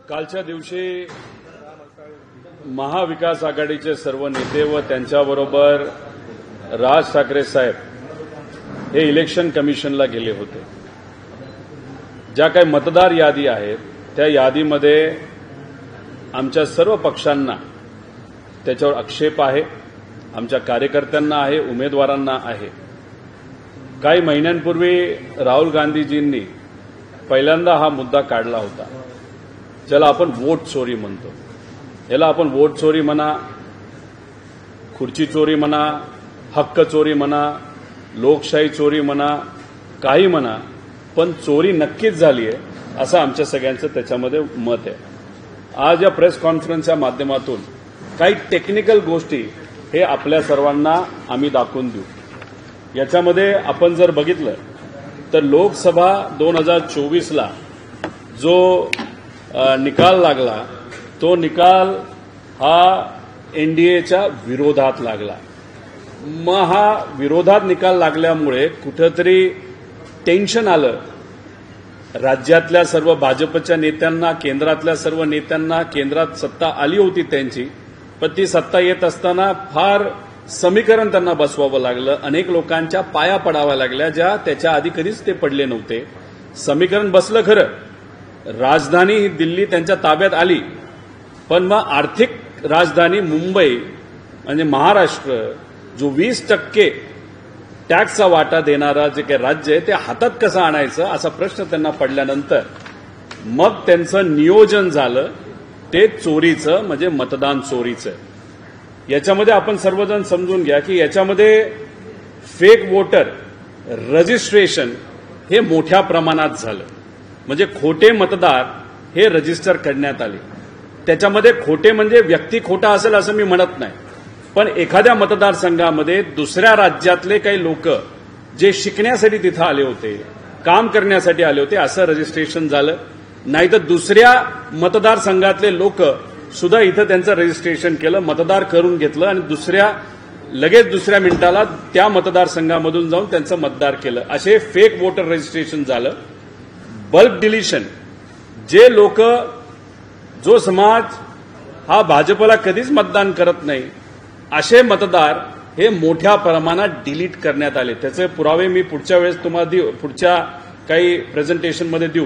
कालच्या दिवशी महाविकास आघाडीचे सर्व नेते व त्यांच्याबरोबर राज ठाकरे साहेब हे इलेक्शन कमिशनला गेले होते. ज्या काही मतदार यादी आहेत त्या यादीमध्ये आमच्या सर्व पक्षांना त्याच्यावर आक्षेप आहे, आमच्या कार्यकर्त्यांना आहे, उमेदवारांना आहे. काही महिन्यांपूर्वी राहुल गांधीजींनी पहिल्यांदा हा मुद्दा काढला होता, ज्याला आपण वोट चोरी म्हणतो. याला आपण वोट चोरी म्हणा, खुर्ची चोरी म्हणा, हक्क चोरी म्हणा, लोकशाही चोरी म्हणा, काही म्हणा, पण चोरी नक्कीच झाली आहे असं आमच्या सगळ्यांचं त्याच्यामध्ये मत आहे. आज या प्रेस कॉन्फरन्सच्या माध्यमातून काही टेक्निकल गोष्टी हे आपल्या सर्वांना आम्ही दाखवून देऊ. याच्यामध्ये आपण जर बघितलं तर लोकसभा 2024ला जो निकाल लागला तो निकाल हा एनडीएच्या विरोधात लागला. मग हा विरोधात निकाल लागल्यामुळे कुठंतरी टेन्शन आलं राज्यातल्या सर्व भाजपच्या नेत्यांना, केंद्रातल्या सर्व नेत्यांना. केंद्रात सत्ता आली होती त्यांची, पण ती सत्ता येत असताना फार समीकरण त्यांना बसवावं लागलं. अनेक लोकांच्या पाया पडाव्या लागल्या ज्या त्याच्या आधी कधीच ते पडले नव्हते. समीकरण बसलं खरं, राजधानी ही दिल्ली त्यांच्या ताब्यात आली, पण मग आर्थिक राजधानी मुंबई म्हणजे महाराष्ट्र जो 20% टॅक्सचा वाटा देणारा जे काही राज्य आहे ते हातात कसं आणायचं असा प्रश्न त्यांना पडल्यानंतर मग त्यांचं नियोजन झालं ते चोरीचं, म्हणजे मतदान चोरीचं. याच्यामध्ये आपण सर्वजण समजून घ्या की याच्यामध्ये फेक वोटर रजिस्ट्रेशन हे मोठ्या प्रमाणात झालं. म्हणजे खोटे मतदार हे रजिस्टर करण्यात आले. त्याच्यामध्ये खोटे म्हणजे व्यक्ती खोटा असेल असं मी म्हणत नाही, पण एखाद्या मतदारसंघामध्ये दुसऱ्या राज्यातले काही लोक जे शिकण्यासाठी तिथं आले होते, काम करण्यासाठी आले होते असं रजिस्ट्रेशन झालं. नाहीतर दुसऱ्या मतदारसंघातले लोक सुद्धा इथं त्यांचं रजिस्ट्रेशन केलं, मतदार करून घेतलं आणि लगेच दुसऱ्या मिनिटाला त्या मतदारसंघामधून जाऊन त्यांचं मतदार केलं. असे फेक वोटर रजिस्ट्रेशन झालं. बल्क डिलिशन, जे लोक, जो समाज हा भाजपला कधीच मतदान करत नाही असे मतदार हे मोठ्या प्रमाणात डिलीट करण्यात आले. त्याचे पुरावे मी पुढच्या वेळेस तुम्हाला देऊ, पुढच्या काही प्रेझेंटेशनमध्ये देऊ.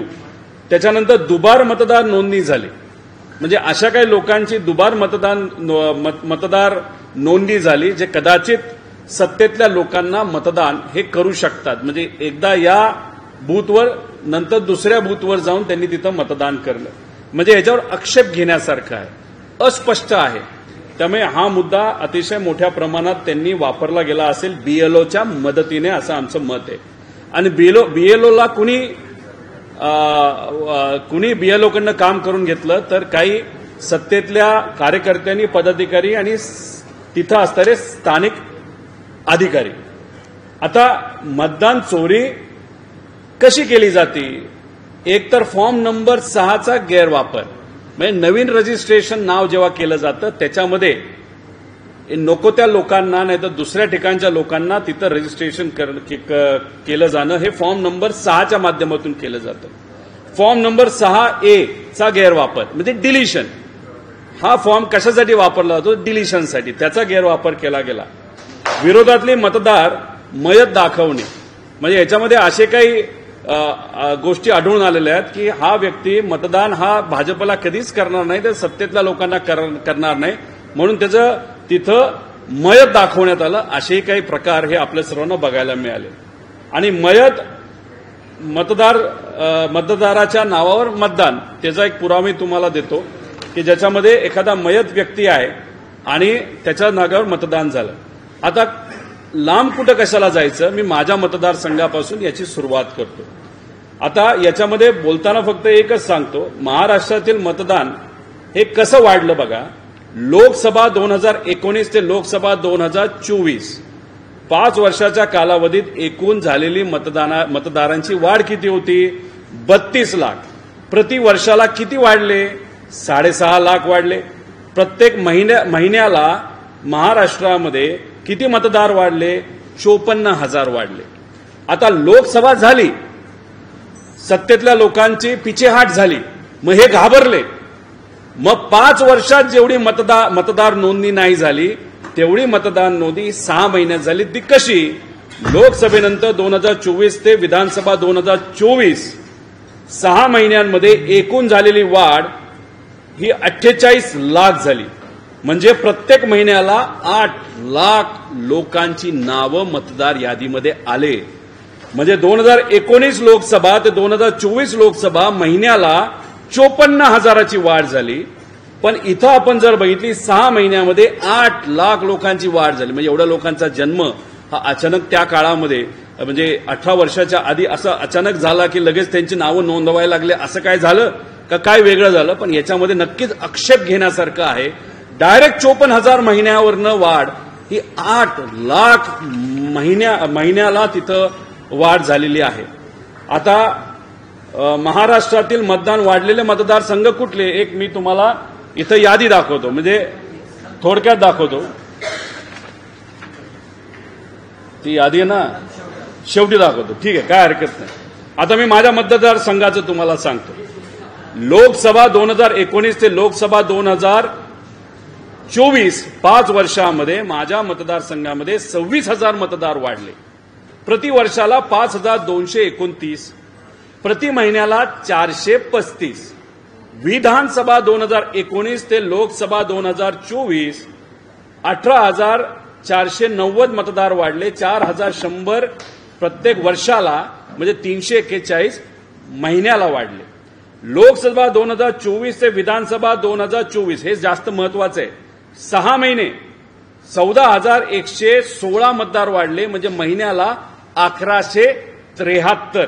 त्याच्यानंतर दुबार मतदार नोंदणी झाली. म्हणजे अशा काही लोकांची दुबार मतदार नोंदणी झाली जे कदाचित सत्तेतल्या लोकांना मतदान हे करू शकतात. म्हणजे एकदा या बूथवर नंतर दुसऱ्या बूथवर जाऊन त्यांनी तिथं मतदान करणं, म्हणजे याच्यावर आक्षेप घेण्यासारखं आहे, अस्पष्ट आहे. त्यामुळे हा मुद्दा अतिशय मोठ्या प्रमाणात त्यांनी वापरला गेला असेल बीएलओच्या मदतीने असं आमचं मत आहे. आणि बीएलओला कुणी बीएलओकडनं काम करून घेतलं तर काही सत्तेतल्या कार्यकर्त्यांनी, पदाधिकारी आणि तिथं असणारे स्थानिक अधिकारी. आता मतदान चोरी कशी केली जाते? एकतर फॉर्म नंबर 6चा गैरवापर, म्हणजे नवीन रजिस्ट्रेशन नाव जेव्हा केलं जातं त्याच्यामध्ये नको त्या लोकांना नाही तर दुसऱ्या ठिकाणच्या लोकांना तिथं रजिस्ट्रेशन केलं जाणं हे फॉर्म नंबर 6च्या माध्यमातून केलं जातं. फॉर्म नंबर 6A चा गैरवापर म्हणजे डिलिशन. हा फॉर्म कशासाठी वापरला जातो? डिलिशनसाठी. त्याचा गैरवापर केला गेला. विरोधातले मतदार मयत दाखवणे, म्हणजे याच्यामध्ये असे काही गोष्टी आढळून आलेल्या आहेत की हा व्यक्ती मतदान हा भाजपला कधीच करणार नाही, तर सत्तेतल्या लोकांना करणार नाही, म्हणून त्याचं तिथं मयत दाखवण्यात आलं. असे काही प्रकार हे आपल्या सर्वांना बघायला मिळाले. आणि मयत मतदाराच्या नावावर मतदान, त्याचा एक पुरावा मी तुम्हाला देतो की ज्याच्यामध्ये एखादा मयत व्यक्ती आहे आणि त्याच्या नावावर मतदान झालं. आता लांब कुठं कशाला जायचं, मी माझ्या मतदारसंघापासून याची सुरुवात करतो. आता याच्यामध्ये बोलताना फक्त एकच सांगतो, महाराष्ट्रातील मतदान हे कसं वाढलं बघा. लोकसभा 2019 ते लोकसभा 2024 5 वर्षाच्या कालावधीत एकूण झालेली मतदारांची वाढ किती होती? 32 लाख. प्रति वर्षाला किती वाढले? 6.5 लाख वाढले. प्रत्येक महिन्याला महाराष्ट्रामध्ये किती मतदार वाढले? 54,000 वाढले. आता लोकसभा झाली, सत्तेतल्या लोकांची पिछेहाट झाली, मग हे घाबरले मग 5 वर्षात जेवढी मतदार नोंदणी नाही झाली तेवढी मतदार नोंदणी 6 महिन्यात झाली. ती कशी? लोकसभेनंतर 2024 ते विधानसभा 2024 6 महिन्यांमध्ये एकूण झालेली वाढ ही 48 लाख झाली. म्हणजे प्रत्येक महिन्याला 8 लाख लोकांची नावं मतदार यादीमध्ये आले. म्हणजे 2019 लोकसभा ते 2024 लोकसभा महिन्याला 54,000ची वाढ झाली. पण इथं आपण जर बघितली 6 महिन्यामध्ये 8 लाख लोकांची वाढ झाली. म्हणजे एवढ्या लोकांचा जन्म हा अचानक त्या काळामध्ये म्हणजे 18 वर्षाच्या आधी असं अचानक झाला की लगेच त्यांची नावं नोंदवायला लागले असं काय झालं का काय वेगळं झालं? पण याच्यामध्ये नक्कीच आक्षेप घेण्यासारखं आहे. डायरेक्ट 54,000 महिन्यावरनं वाढ ही 8 लाख महिन्याला तिथं वाढ झालेली आहे. आता महाराष्ट्रातील मतदान वाढलेले मतदारसंघ कुठले? एक मी तुम्हाला इथं यादी दाखवतो, म्हणजे थोडक्यात दाखवतो. ती यादी आहे ना, शेवटी दाखवतो. ठीक आहे, काय हरकत नाही. आता मी माझ्या मतदारसंघाचं तुम्हाला सांगतो. लोकसभा 2019 ते लोकसभा 2024 5 वर्षामध्ये माझ्या मतदारसंघामध्ये 26,000 मतदार वाढले. प्रति वर्षाला 5,229, प्रति महिन्याला 435. विधानसभा 2019 ते लोकसभा 2024 18,490 मतदार वाढले. 4,100 प्रत्येक वर्षाला, म्हणजे 341 महिन्याला वाढले. लोकसभा 2024 ते विधानसभा 2024 हे जास्त महत्वाचं आहे. 6 महिने 14,116 मतदार वाढले, म्हणजे महिन्याला 1,173.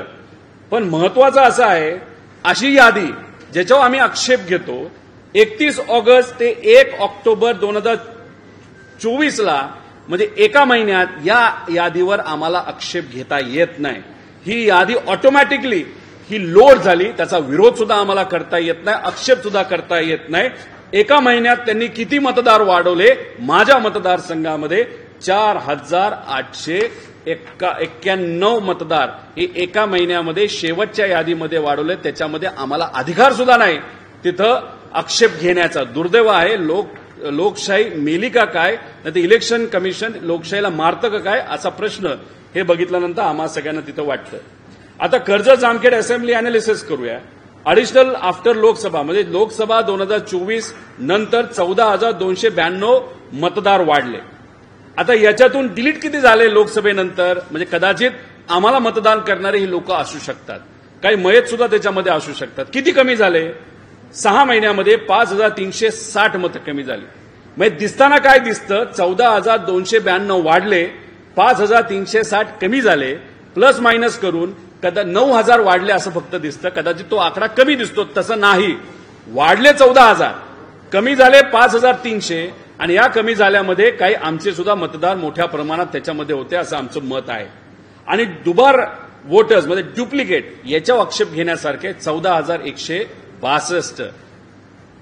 पण महत्वाचं असं आहे, अशी यादी ज्याच्यावर आम्ही आक्षेप घेतो 31 ऑगस्ट ते 1 ऑक्टोबर 2024ला, म्हणजे एका महिन्यात या यादीवर आम्हाला आक्षेप घेता येत नाही. ही यादी ऑटोमॅटिकली ही लोड झाली, त्याचा विरोध सुद्धा आम्हाला करता येत नाही, आक्षेप सुद्धा करता येत नाही. एका महिन्यात त्यांनी किती मतदार वाढवले? माझ्या मतदारसंघामध्ये 4,891 मतदार हे एका महिन्यामध्ये शेवटच्या यादीमध्ये वाढवले. त्याच्यामध्ये आम्हाला अधिकार सुद्धा नाही तिथं आक्षेप घेण्याचा. दुर्दैव आहे. लोकशाही मेली का काय? नाही तर इलेक्शन कमिशन लोकशाहीला मारतं का काय असा प्रश्न हे बघितल्यानंतर आम्हा सगळ्यांना तिथं वाटतं. आता कर्जत जामखेड असेंब्ली अनालिसिस करूया. अडिशनल आफ्टर लोकसभा, म्हणजे लोकसभा 2024 नंतर 14,292 मतदार वाढले. आता याच्यातून डिलीट किती झाले लोकसभेनंतर? म्हणजे कदाचित आम्हाला मतदान करणारे ही लोक असू शकतात, काही मयत सुद्धा त्याच्यामध्ये असू शकतात. किती कमी झाले? 6 महिन्यामध्ये 5,360 मतं कमी झाली. म्हणजे दिसताना काय दिसतं? 14,292 वाढले, 5,360 कमी झाले, प्लस मायनस करून 9,000 वाढले असं फक्त दिसतं. कदाचित तो आकडा कमी दिसतो, तसं नाही. वाढले 14,000, कमी झाले 5,300. आणि या कमी झाल्यामध्ये काही आमचे सुद्धा मतदार मोठ्या प्रमाणात त्याच्यामध्ये होते असं आमचं मत आहे. आणि दुबार वोटर्स म्हणजे डुप्लिकेट याच्यावर आक्षेप घेण्यासारखे 14,162.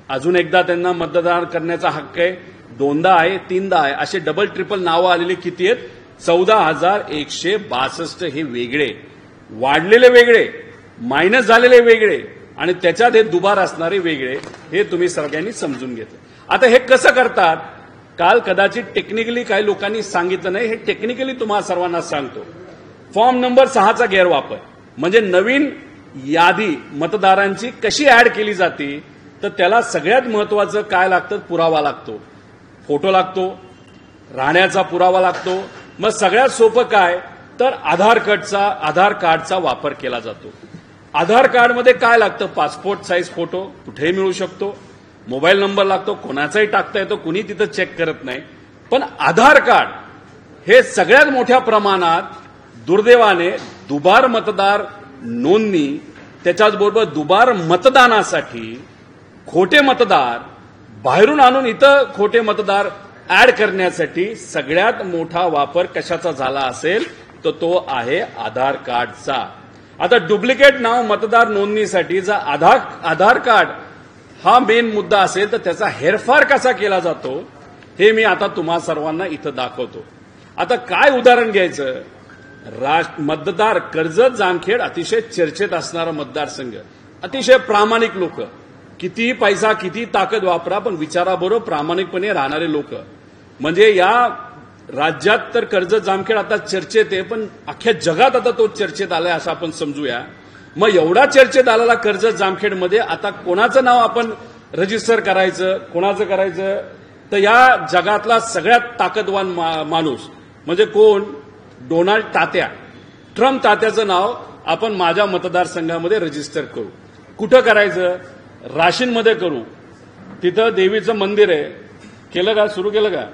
अजून एकदा त्यांना मतदान करण्याचा हक्क आहे, 2दा आहे, 3दा आहे, असे डबल ट्रिपल नावं आलेले किती आहेत? 14,162. हे वेगळे, वाढलेले वेगळे, मायनस झालेले वेगळे, आणि त्याच्यात हे दुबार असणारे वेगळे. हे तुम्ही सगळ्यांनी समजून घेतलं. आता हे कसं करतात? काल कदाचित टेक्निकली काही लोकांनी सांगितलं नाही, हे टेक्निकली तुम्हाला सर्वांना सांगतो. फॉर्म नंबर 6चा गैरवापर, म्हणजे नवीन यादी मतदारांची कशी ऍड केली जाते, तर त्याला सगळ्यात महत्वाचं काय लागतं? पुरावा लागतो, फोटो लागतो, राहण्याचा पुरावा लागतो. मग सगळ्यात सोपं काय? तर आधार कार्डचा वापर केला जातो. आधार कार्डमध्ये काय लागतं? पासपोर्ट साईज फोटो कुठेही मिळू शकतो, मोबाईल नंबर लागतो, कोणाचाही टाकता येतो, कुणी तिथं चेक करत नाही. पण आधार कार्ड हे सगळ्यात मोठ्या प्रमाणात दुर्दैवाने दुबार मतदार नोंदणी, त्याच्याचबरोबर दुबार मतदानासाठी खोटे मतदार बाहेरून आणून इथं खोटे मतदार ऍड करण्यासाठी सगळ्यात मोठा वापर कशाचा झाला असेल तर तो आहे आधार कार्डचा. आता डुप्लिकेट नाव मतदार नोंदणीसाठी जर आधार कार्ड हा मेन मुद्दा असेल तर त्याचा हेरफार कसा केला जातो हे मी आता तुम्हा सर्वांना इथं दाखवतो. आता काय उदाहरण घ्यायचं? मतदार कर्जत जामखेड अतिशय चर्चेत असणारा मतदारसंघ, अतिशय प्रामाणिक लोक, कितीही पैसा किती ताकद वापरा, पण विचाराबरोबर प्रामाणिकपणे राहणारे लोक. म्हणजे या राज्यात तर कर्जत जामखेड आता चर्चेत आहे, पण अख्ख्या जगात आता तो चर्चेत आलाय असं आपण समजूया. मग एवढा चर्चेत आलेला कर्जत जामखेडमध्ये आता कोणाचं नाव आपण रजिस्टर करायचं, कोणाचं करायचं? तर या जगातला सगळ्यात ताकदवान माणूस म्हणजे कोण? डोनाल्ड तात्या, ट्रम्प तात्याचं नाव आपण माझ्या मतदारसंघामध्ये रजिस्टर करू. कुठं करायचं? राशीनमध्ये करू. तिथं देवीचं मंदिर आहे. केलं का? सुरू केलं का?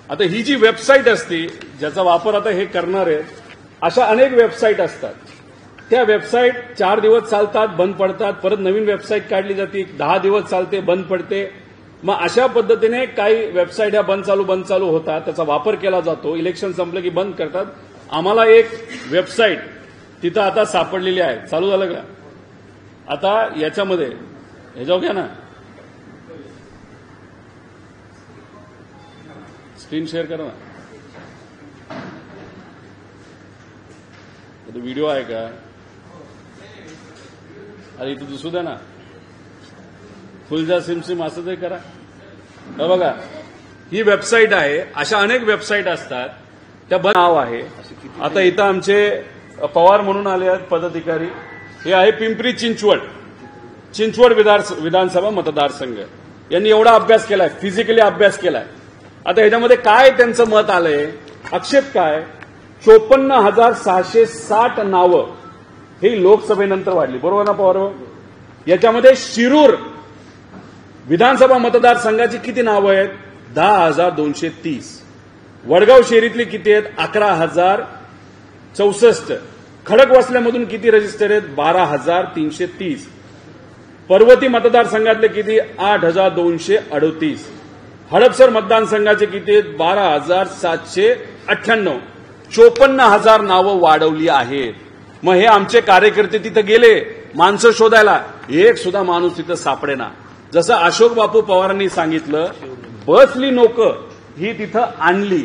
आता ही जी वेबसाईट असते ज्याचा वापर आता हे करणार आहेत, अशा अनेक वेबसाईट असतात. त्या वेबसाईट 4 दिवस चालतात, बंद पडतात, परत नवीन वेबसाईट काढली जाते, 10 दिवस चालते, बंद पडते. मग अशा पद्धतीने काही वेबसाईट ह्या बंद चालू होतात, त्याचा वापर केला जातो. इलेक्शन संपलं की बंद करतात. आम्हाला एक वेबसाईट तिथं आता सापडलेली आहे. चालू झालं का? आता याच्यामध्ये ह्याच्यावर घ्या ना, स्क्रीन शेअर करा ना. व्हिडिओ आहे का? अरे इथं दिसू द्या ना. फुलजा सिमसिम असं ते करा. बघा, ही वेबसाईट आहे. अशा अनेक वेबसाईट असतात, त्या बंद नाव आहे. आता इथं आमचे पवार म्हणून आले आहेत पदाधिकारी. हे आहे पिंपरी चिंचवड विधानसभा मतदारसंघ. यांनी एवढा अभ्यास केलाय, फिजिकली अभ्यास केलाय. आता ह्याच्यामध्ये काय त्यांचं मत आलंय? आक्षेप काय? 54,660 नावं ही लोकसभेनंतर वाढली. बरोबर ना पवार? याच्यामध्ये शिरूर विधानसभा मतदारसंघाची किती नावं आहेत? 10,230. वडगाव शहरीतली किती आहेत? 11,064. खडकवासल्यामधून किती रजिस्टर आहेत? 12,330. पर्वती मतदारसंघातले किती? 8,238. हडपसर मतदारसंघाचे किती आहेत? 12,798. 54,000 नावं वाढवली आहेत. मग हे आमचे कार्यकर्ते तिथं गेले माणसं शोधायला, एक सुद्धा माणूस तिथं सापडेना. जसं अशोक बापू पवारांनी सांगितलं, बसली लोक ही तिथं आणली.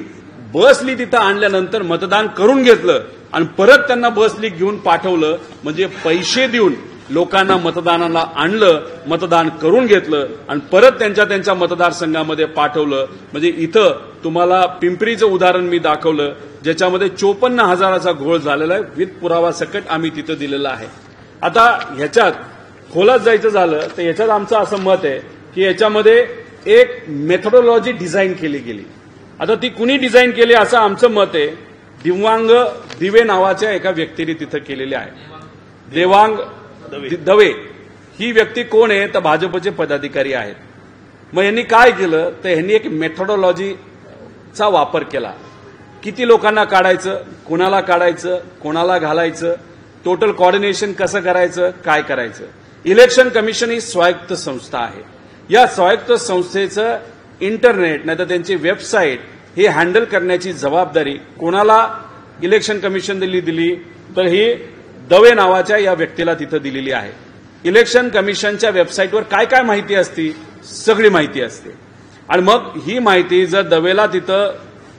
बसली तिथं आणल्यानंतर मतदान करून घेतलं आणि परत त्यांना बसली घेऊन पाठवलं. म्हणजे पैसे देऊन लोकांना मतदानाला आणलं, मतदान करून घेतलं आणि परत त्यांच्या मतदारसंघामध्ये पाठवलं. म्हणजे इथं तुम्हाला पिंपरीचं उदाहरण मी दाखवलं, ज्याच्यामध्ये 54,000चा घोळ झालेला आहे. विथ पुरावा सकट आम्ही तिथं दिलेला आहे. आता ह्याच्यात खोलात जायचं झालं तर याच्यात आमचं असं मत आहे की याच्यामध्ये एक मेथोडॉलॉजी डिझाईन केली गेली. आता ती कुणी डिझाईन केली असं आमचं मत आहे? दिव्यांग दिवे नावाच्या एका व्यक्तीने तिथं केलेली आहे. देवांग दवे ही व्यक्ती कोण आहे? तर भाजपचे पदाधिकारी आहेत. मग यांनी काय केलं तर यांनी एक मेथोडॉलॉजीचा वापर केला. किती लोकांना काढायचं, कुणाला काढायचं, कोणाला घालायचं, टोटल कोऑर्डिनेशन कसं करायचं, काय करायचं. इलेक्शन कमिशन ही स्वायत्त संस्था आहे. या स्वायत्त संस्थेचं इंटरनेट नाही तर त्यांची वेबसाईट हे हँडल करण्याची जबाबदारी कोणाला इलेक्शन कमिशन दिली तर ही दवे नावाच्या या व्यक्तीला तिथं दिलेली आहे. इलेक्शन कमिशनच्या वेबसाईटवर काय काय माहिती असते? सगळी माहिती असते. आणि मग ही माहिती जर दवेला तिथं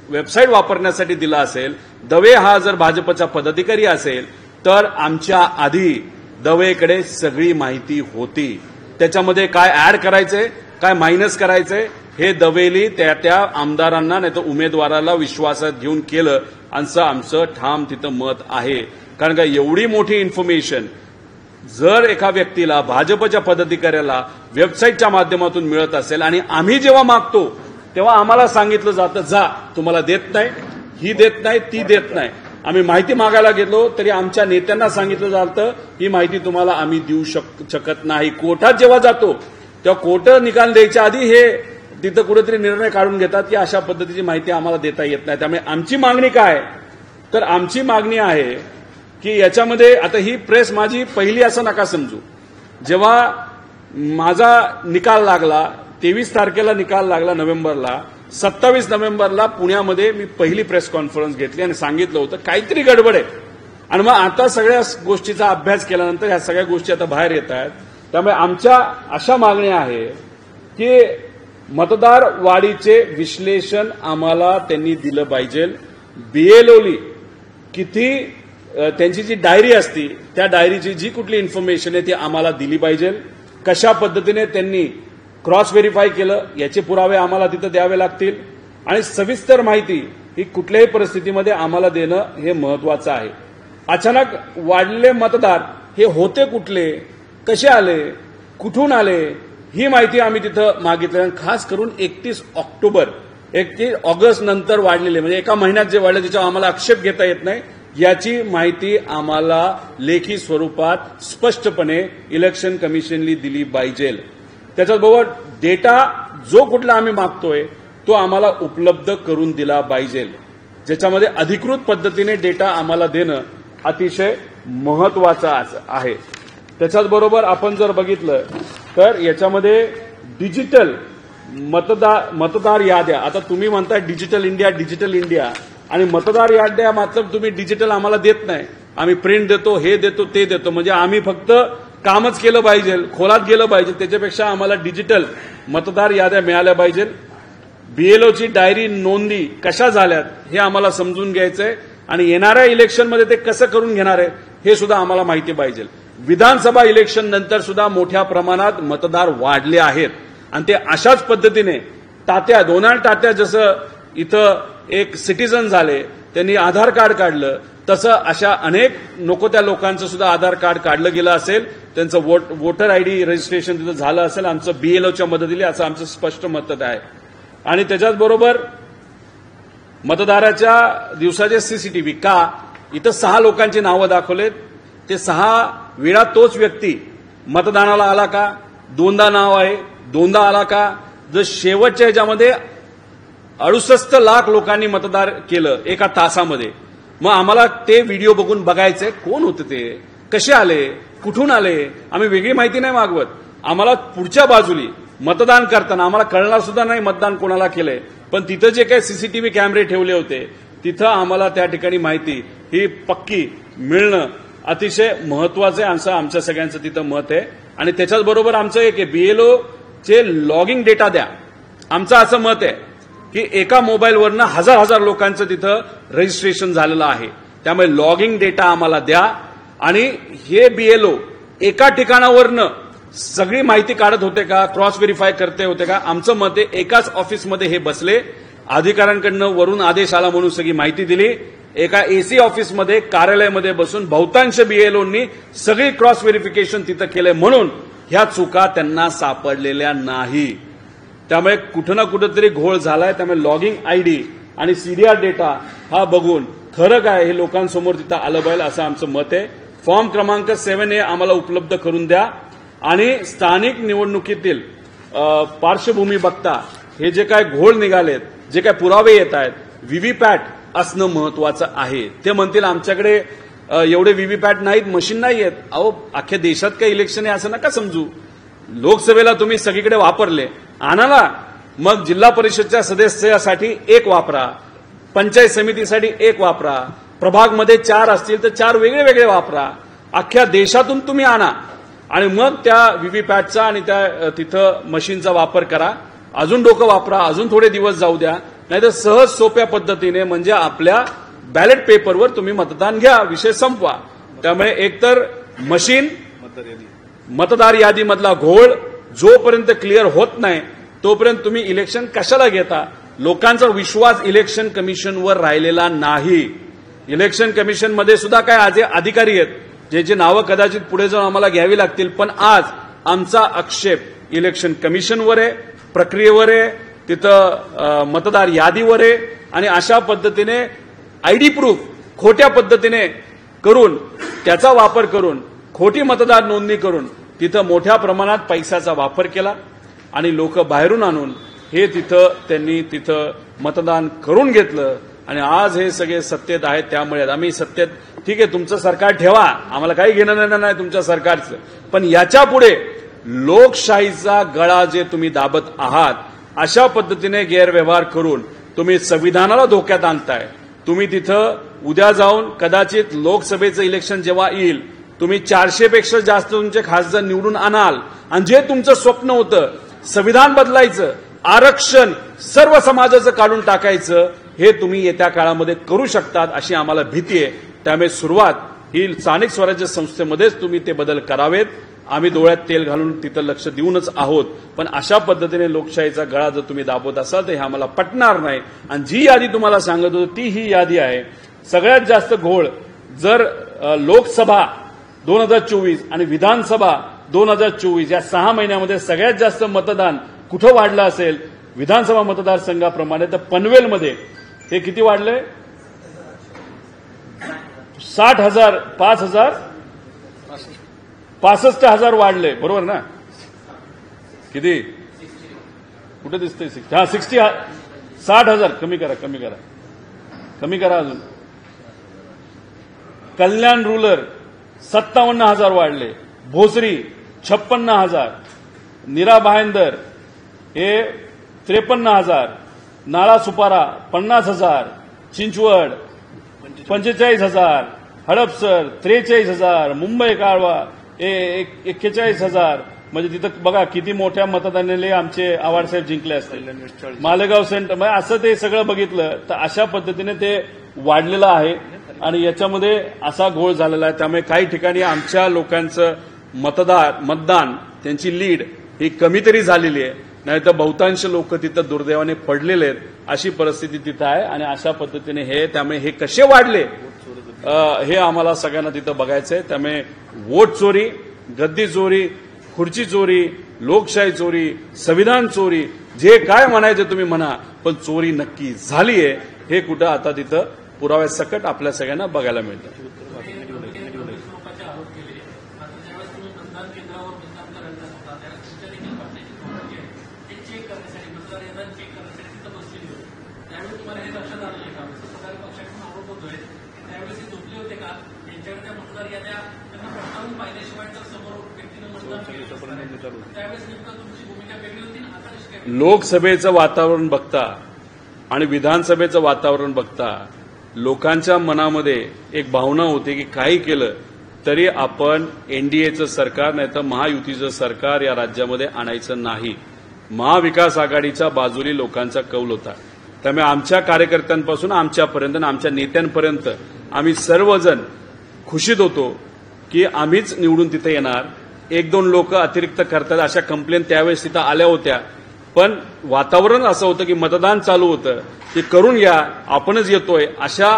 वेबसाईट वापरण्यासाठी दिला असेल, दवे हा जर भाजपचा पदाधिकारी असेल तर आमच्या आधी दवेकडे सगळी माहिती होती. त्याच्यामध्ये काय ऍड करायचंय, काय मायनस करायचंय हे दवेली त्या आमदारांना नाही तर उमेदवाराला विश्वासात घेऊन केलं असं आमचं ठाम तिथं मत आहे. कारण का एवढी मोठी इन्फॉर्मेशन जर एका व्यक्तीला, भाजपच्या पदाधिकाऱ्याला वेबसाईटच्या माध्यमातून मिळत असेल आणि आम्ही जेव्हा मागतो तेव्हा आम्हाला सांगितलं जातं, जा तुम्हाला देत नाही, ही देत नाही, ती देत नाही. आम्ही माहिती मागायला गेलो तरी आमच्या नेत्यांना सांगितलं जातं ही माहिती तुम्हाला आम्ही देऊ शकत नाही. कोर्टात जेव्हा जातो तेव्हा कोर्ट निकाल द्यायच्या आधी हे तिथं कुठेतरी निर्णय काढून घेतात की अशा पद्धतीची माहिती आम्हाला देता येत नाही. त्यामुळे आमची मागणी काय? तर आमची मागणी आहे की याच्यामध्ये आता ही प्रेस माझी पहिली असं नका समजू. जेव्हा माझा निकाल लागला 23 तारखेला निकाल लागला नोव्हेंबरला, 27 नोव्हेंबरला पुण्यामध्ये मी पहिली प्रेस कॉन्फरन्स घेतली आणि सांगितलं होतं काहीतरी गडबड आहे. आणि मग आता सगळ्या गोष्टीचा अभ्यास केल्यानंतर ह्या सगळ्या गोष्टी आता बाहेर येत आहेत. त्यामुळे आमच्या अशा मागण्या आहे की मतदार वाढीचे विश्लेषण आम्हाला त्यांनी दिलं पाहिजे. बीएलओली किती त्यांची जी डायरी असती त्या डायरीची जी कुठली इन्फॉर्मेशन आहे ती आम्हाला दिली पाहिजे. कशा पद्धतीने त्यांनी क्रॉस व्हेरीफाय केलं याचे पुरावे आम्हाला तिथं द्यावे लागतील आणि सविस्तर माहिती ही कुठल्याही परिस्थितीमध्ये आम्हाला देणं हे महत्वाचं आहे. अचानक वाढलेले मतदार हे होते कुठले, कसे आले, कुठून आले ही माहिती आम्ही तिथं मागितली. खास करून 31 ऑगस्ट नंतर वाढलेले म्हणजे एका महिन्यात जे वाढले त्याच्यावर आम्हाला आक्षेप घेता येत नाही. याची माहिती आम्हाला लेखी स्वरूपात स्पष्टपणे इलेक्शन कमिशननी दिली पाहिजे. त्याच्याबरोबर डेटा जो कुठला आम्ही मागतोय तो आम्हाला उपलब्ध करून दिला पाहिजे. ज्याच्यामध्ये अधिकृत पद्धतीने डेटा आम्हाला देणं अतिशय महत्वाचं आहे. त्याच्याचबरोबर आपण जर बघितलं तर याच्यामध्ये डिजिटल मतदार याद्या, आता तुम्ही म्हणताय डिजिटल इंडिया आणि मतदार याद्या मात्र तुम्ही डिजिटल आम्हाला देत नाही. आम्ही प्रिंट देतो, हे देतो, ते देतो, म्हणजे आम्ही फक्त कामच केलं पाहिजे, खोलात गेलं पाहिजे. त्याच्यापेक्षा आम्हाला डिजिटल मतदार याद्या मिळाल्या पाहिजे. बीएलओची डायरी नोंदी कशा झाल्यात हे आम्हाला समजून घ्यायचंय आणि येणाऱ्या इलेक्शनमध्ये ते कसं करून घेणार आहे हे सुद्धा आम्हाला माहिती पाहिजे. विधानसभा इलेक्शन नंतर सुद्धा मोठ्या प्रमाणात मतदार वाढले आहेत आणि ते अशाच पद्धतीने डोनाल्ड तात्या जसं इथं एक सिटीजन झाले, त्यांनी आधार कार्ड काढलं, तसं अशा अनेक नको त्या लोकांचं सुद्धा आधार कार्ड काढलं गेलं असेल, त्यांचं वोटर आयडी रजिस्ट्रेशन तिथं झालं असेल आमचं बीएलओच्या मदतीने, असं आमचं स्पष्ट मत आहे. आणि त्याच्याचबरोबर मतदाराच्या दिवसाचे सीसीटीव्ही का इथं 6 लोकांची नावं दाखवलेत. ते 6 वेळा तोच व्यक्ती मतदानाला आला का, दोनदा नाव आहे, दोनदा आला का. जर शेवटच्या ह्याच्यामध्ये 68 लाख लोकांनी मतदान केलं एका तासामध्ये, मग आम्हाला ते व्हिडिओ बघून बघायचंय कोण होते ते, कसे आले, कुठून आले. आम्ही वेगळी माहिती नाही मागवत. आम्हाला पुढच्या बाजूली मतदान करताना आम्हाला कळणार सुद्धा नाही मतदान कोणाला केलंय, पण तिथं जे काही सीसीटीव्ही कॅमेरे ठेवले होते तिथं आम्हाला त्या ठिकाणी माहिती ही पक्की मिळणं अतिशय महत्वाचं आहे, असं आमच्या सगळ्यांचं तिथं मत आहे. आणि त्याच्याचबरोबर आमचं एक बीएलओचे लॉगिंग डेटा द्या. आमचं असं मत आहे की एका मोबाईलवरनं हजार लोकांचं तिथं रजिस्ट्रेशन झालेलं आहे, त्यामुळे लॉगिंग डेटा आम्हाला द्या. आणि हे बीएलओ एका ठिकाणावरनं सगळी माहिती काढत होते का, क्रॉस व्हेरीफाय करते होते का. आमचं मत आहे एकाच ऑफिसमध्ये हे बसले, अधिकाऱ्यांकडनं वरून आदेश आला म्हणून सगळी माहिती दिली, एका एसी ऑफिसमध्ये कार्यालयामध्ये बसून बहुतांश बीएलओनी सगळी क्रॉस व्हेरिफिकेशन तिथं केलंय म्हणून ह्या चुका त्यांना सापडलेल्या नाही. त्यामुळे कुठं ना कुठंतरी घोळ झालाय. त्यामुळे लॉगिंग आयडी आणि सीडीआर डेटा हा बघून खरं काय हे लोकांसमोर तिथं आलं पाहिजे असं आमचं मत आहे. फॉर्म क्रमांक 7 हे आम्हाला उपलब्ध करून द्या आणि स्थानिक निवडणुकीतील पार्श्वभूमी बघता हे जे काय घोळ निघालेत, जे काय पुरावे येत आहेत, व्हीव्हीपॅट असणं महत्वाचं आहे. ते म्हणतील आमच्याकडे एवढे व्हीव्हीपॅट नाहीत, मशीन नाही आहेत. अहो, अख्ख्या देशात काही इलेक्शन आहे असं नका समजू. लोकसभेला तुम्ही सगळीकडे वापरले, आणाला, मग जिल्हा परिषदच्या सदस्यासाठी 1 वापरा, पंचायत समितीसाठी 1 वापरा, प्रभागमध्ये 4 असतील तर 4 वेगळे वापरा. अख्ख्या देशातून तुम्ही आणा आणि मग त्या व्हीव्हीपॅटचा आणि त्या तिथं मशीनचा वापर करा. अजून डोकं वापरा, अजून थोडे दिवस जाऊ द्या, नाहीतर सहज सोप्या पद्धतीने म्हणजे आपल्या बॅलेट पेपरवर तुम्ही मतदान घ्या, विषय संपवा. त्यामुळे एकतर मशीन, मतदार यादीमधला घोळ जोपर्यंत क्लिअर होत नाही तोपर्यंत तुम्ही इलेक्शन कशाला घेता. लोकांचा विश्वास इलेक्शन कमिशनवर राहिलेला नाही. इलेक्शन कमिशनमध्ये सुद्धा काय आज अधिकारी आहेत ज्याची नावं कदाचित पुढे जाऊन आम्हाला घ्यावी लागतील, पण आज आमचा आक्षेप इलेक्शन कमिशनवर आहे, प्रक्रियेवर आहे, तिथं मतदार यादीवर आहे. आणि अशा पद्धतीने आयडी प्रूफ खोट्या पद्धतीने करून त्याचा वापर करून खोटी मतदार नोंदणी करून तिथं मोठ्या प्रमाणात पैशाचा वापर केला आणि लोक बाहेरून आणून हे त्यांनी तिथं मतदान करून घेतलं. आणि आज हे सगळे सत्तेत आहेत. त्यामुळे आम्ही सत्तेत, ठीक आहे तुमचं सरकार ठेवा, आम्हाला काही घेणं देणं नाही तुमच्या सरकारचं, पण याच्या पुढे लोकशाहीचा गळा जे तुम्ही दाबत आहात अशा पद्धतीने गैरव्यवहार करून तुम्ही संविधानाला धोक्यात आणताय. तुम्ही तिथं उद्या जाऊन कदाचित लोकसभेचं इलेक्शन जेव्हा येईल तुम्ही 400 पेक्षा जास्त तुमचे खासदार निवडून आणाल आणि जे तुमचं स्वप्न होतं संविधान बदलायचं, आरक्षण सर्व समाजाचं काढून टाकायचं, हे तुम्ही येत्या काळामध्ये करू शकतात अशी आम्हाला भीती आहे. त्यामुळे सुरुवात ही स्थानिक स्वराज्य संस्थेमध्येच तुम्ही ते बदल करावेत. आम्ही डोळ्यात तेल घालून तिथं लक्ष देऊनच आहोत, पण अशा पद्धतीने लोकशाहीचा गळा जर तुम्ही दाबवत असाल तर हे आम्हाला पटणार नाही. आणि जी यादी तुम्हाला सांगत होतो ती ही यादी आहे. सगळ्यात जास्त घोळ जर लोकसभा 2024 आणि विधानसभा 2024 या 6 महिन्यामध्ये सगळ्यात जास्त मतदान कुठं वाढलं असेल विधानसभा मतदारसंघाप्रमाणे तर पनवेलमध्ये हे किती वाढलंय? 60,000 65,000 वाढले. बरोबर ना? किती कुठे दिसतंय? 60,000 कमी करा अजून. कल्याण रूरल 57,000 वाढले. भोसरी 56,000. नीरा भायंदर हे 53,000. नाळा सुपारा 50,000. चिंचवड 45,000. हडपसर 43,000. मुंबई काळवा 41,000. म्हणजे तिथं बघा किती मोठ्या मतदानाने आमचे आवाडसाहेब जिंकले असतील. मालेगाव सेंटर म्हणजे असं ते सगळं बघितलं तर अशा पद्धतीने ते वाढलेलं आहे आणि याच्यामध्ये असा घोळ झालेला आहे. त्यामुळे काही ठिकाणी आमच्या लोकांचं मतदान त्यांची लीड ही कमी तरी झालेली आहे, नाही तर बहुतांश लोक तिथं दुर्दैवाने पडलेले आहेत. अशी परिस्थिती तिथं आहे आणि अशा पद्धतीने त्यामुळे हे कसे वाढले हे आम्हाला सगळ्यांना तिथं बघायचंय. त्यामुळे वोट चोरी, गद्दी चोरी, खुर्ची चोरी, लोकशाही चोरी, संविधान चोरी, जे काय म्हणायचं तुम्ही म्हणा, पण चोरी नक्की झाली आहे हे कुठं आता तिथं पुराव्यासकट आपल्या सगळ्यांना बघायला मिळतं. लोकसभेचं वातावरण बघता आणि विधानसभेचं वातावरण बघता लोकांच्या मनामध्ये एक भावना होती की काही केलं तरी आपण एनडीएचं सरकार नाही तर महायुतीचं सरकार या राज्यामध्ये आणायचं नाही. महाविकास आघाडीच्या बाजूली लोकांचा कौल होता. त्यामुळे आमच्या कार्यकर्त्यांपासून आमच्यापर्यंत आणि आमच्या नेत्यांपर्यंत आम्ही सर्वजण खुशीत होतो की आम्हीच निवडून तिथे येणार. 1-2 लोक अतिरिक्त करतात अशा कंप्लेंट त्यावेळेस तिथं आल्या होत्या, पण वातावरण असं होतं की मतदान चालू होतं की करून घ्या आपणच येतोय अशा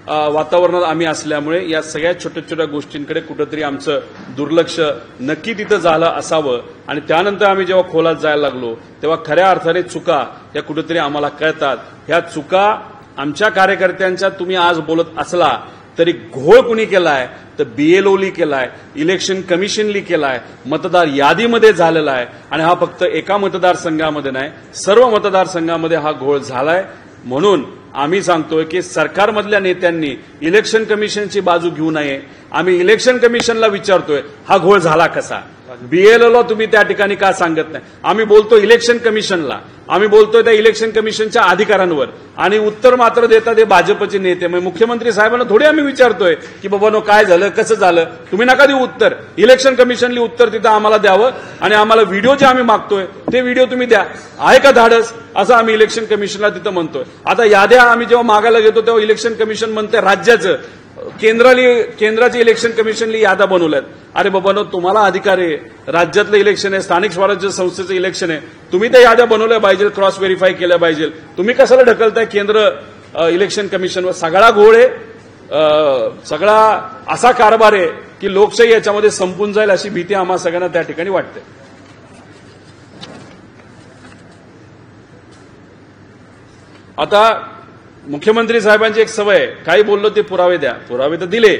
वातावरणात आम्ही असल्यामुळे या सगळ्या छोट्या छोट्या गोष्टींकडे कुठंतरी आमचं दुर्लक्ष नक्की तिथं झालं असावं. आणि त्यानंतर आम्ही जेव्हा खोलात जायला लागलो तेव्हा खऱ्या अर्थाने चुका या कुठंतरी आम्हाला कळतात. ह्या चुका आमच्या कार्यकर्त्यांच्या तुम्ही आज बोलत असला तरी घोळ कुणी केलाय तर बीएलओली केलाय, इलेक्शन कमिशनली केलाय, मतदार यादीमध्ये झालेला आहे. आणि हा फक्त एका मतदारसंघामध्ये नाही सर्व मतदारसंघामध्ये हा घोळ झालाय. म्हणून आम्ही सांगतोय की सरकारमधल्या नेत्यांनी इलेक्शन कमिशनची बाजू घेऊ नये. आम्ही इलेक्शन कमिशनला विचारतोय हा घोळ झाला कसा, बीएलओला तुम्ही त्या ठिकाणी का सांगत नाही. आम्ही बोलतो इलेक्शन कमिशनला, आम्ही बोलतोय त्या इलेक्शन कमिशनच्या अधिकाऱ्यांवर आणि उत्तर मात्र देतात हे भाजपचे नेते. म्हणजे मुख्यमंत्री साहेबांना थोडी आम्ही विचारतोय की बाबा काय झालं कसं झालं, तुम्ही नका देऊ उत्तर. इलेक्शन कमिशनली उत्तर तिथं आम्हाला द्यावं आणि आम्हाला व्हिडिओ जे आम्ही मागतोय ते व्हिडिओ तुम्ही द्या. आहे का धाडस असं आम्ही इलेक्शन कमिशनला तिथं म्हणतोय. आता याद्या आम्ही जेव्हा मागायला घेतो तेव्हा इलेक्शन कमिशन म्हणते राज्याचं केंद्राची इलेक्शन कमिशनली याद्या बनवल्यात. अरे बाबांनो तुम्हाला अधिकार आहे, राज्यातलं इलेक्शन आहे, स्थानिक स्वराज्य संस्थेचं इलेक्शन आहे, तुम्ही त्या याद्या बनवल्या पाहिजे, क्रॉस व्हेरीफाय केल्या पाहिजे. तुम्ही कशाला ढकलताय केंद्र इलेक्शन कमिशनवर. सगळा घोळ आहे, सगळा असा कारभार आहे की लोकशाही याच्यामध्ये संपून जाईल अशी भीती आम्हा सगळ्यांना त्या ठिकाणी वाटते. आता मुख्यमंत्री साहेबांची एक सवय आहे, काही बोललो ते पुरावे द्या. पुरावे तर दिले,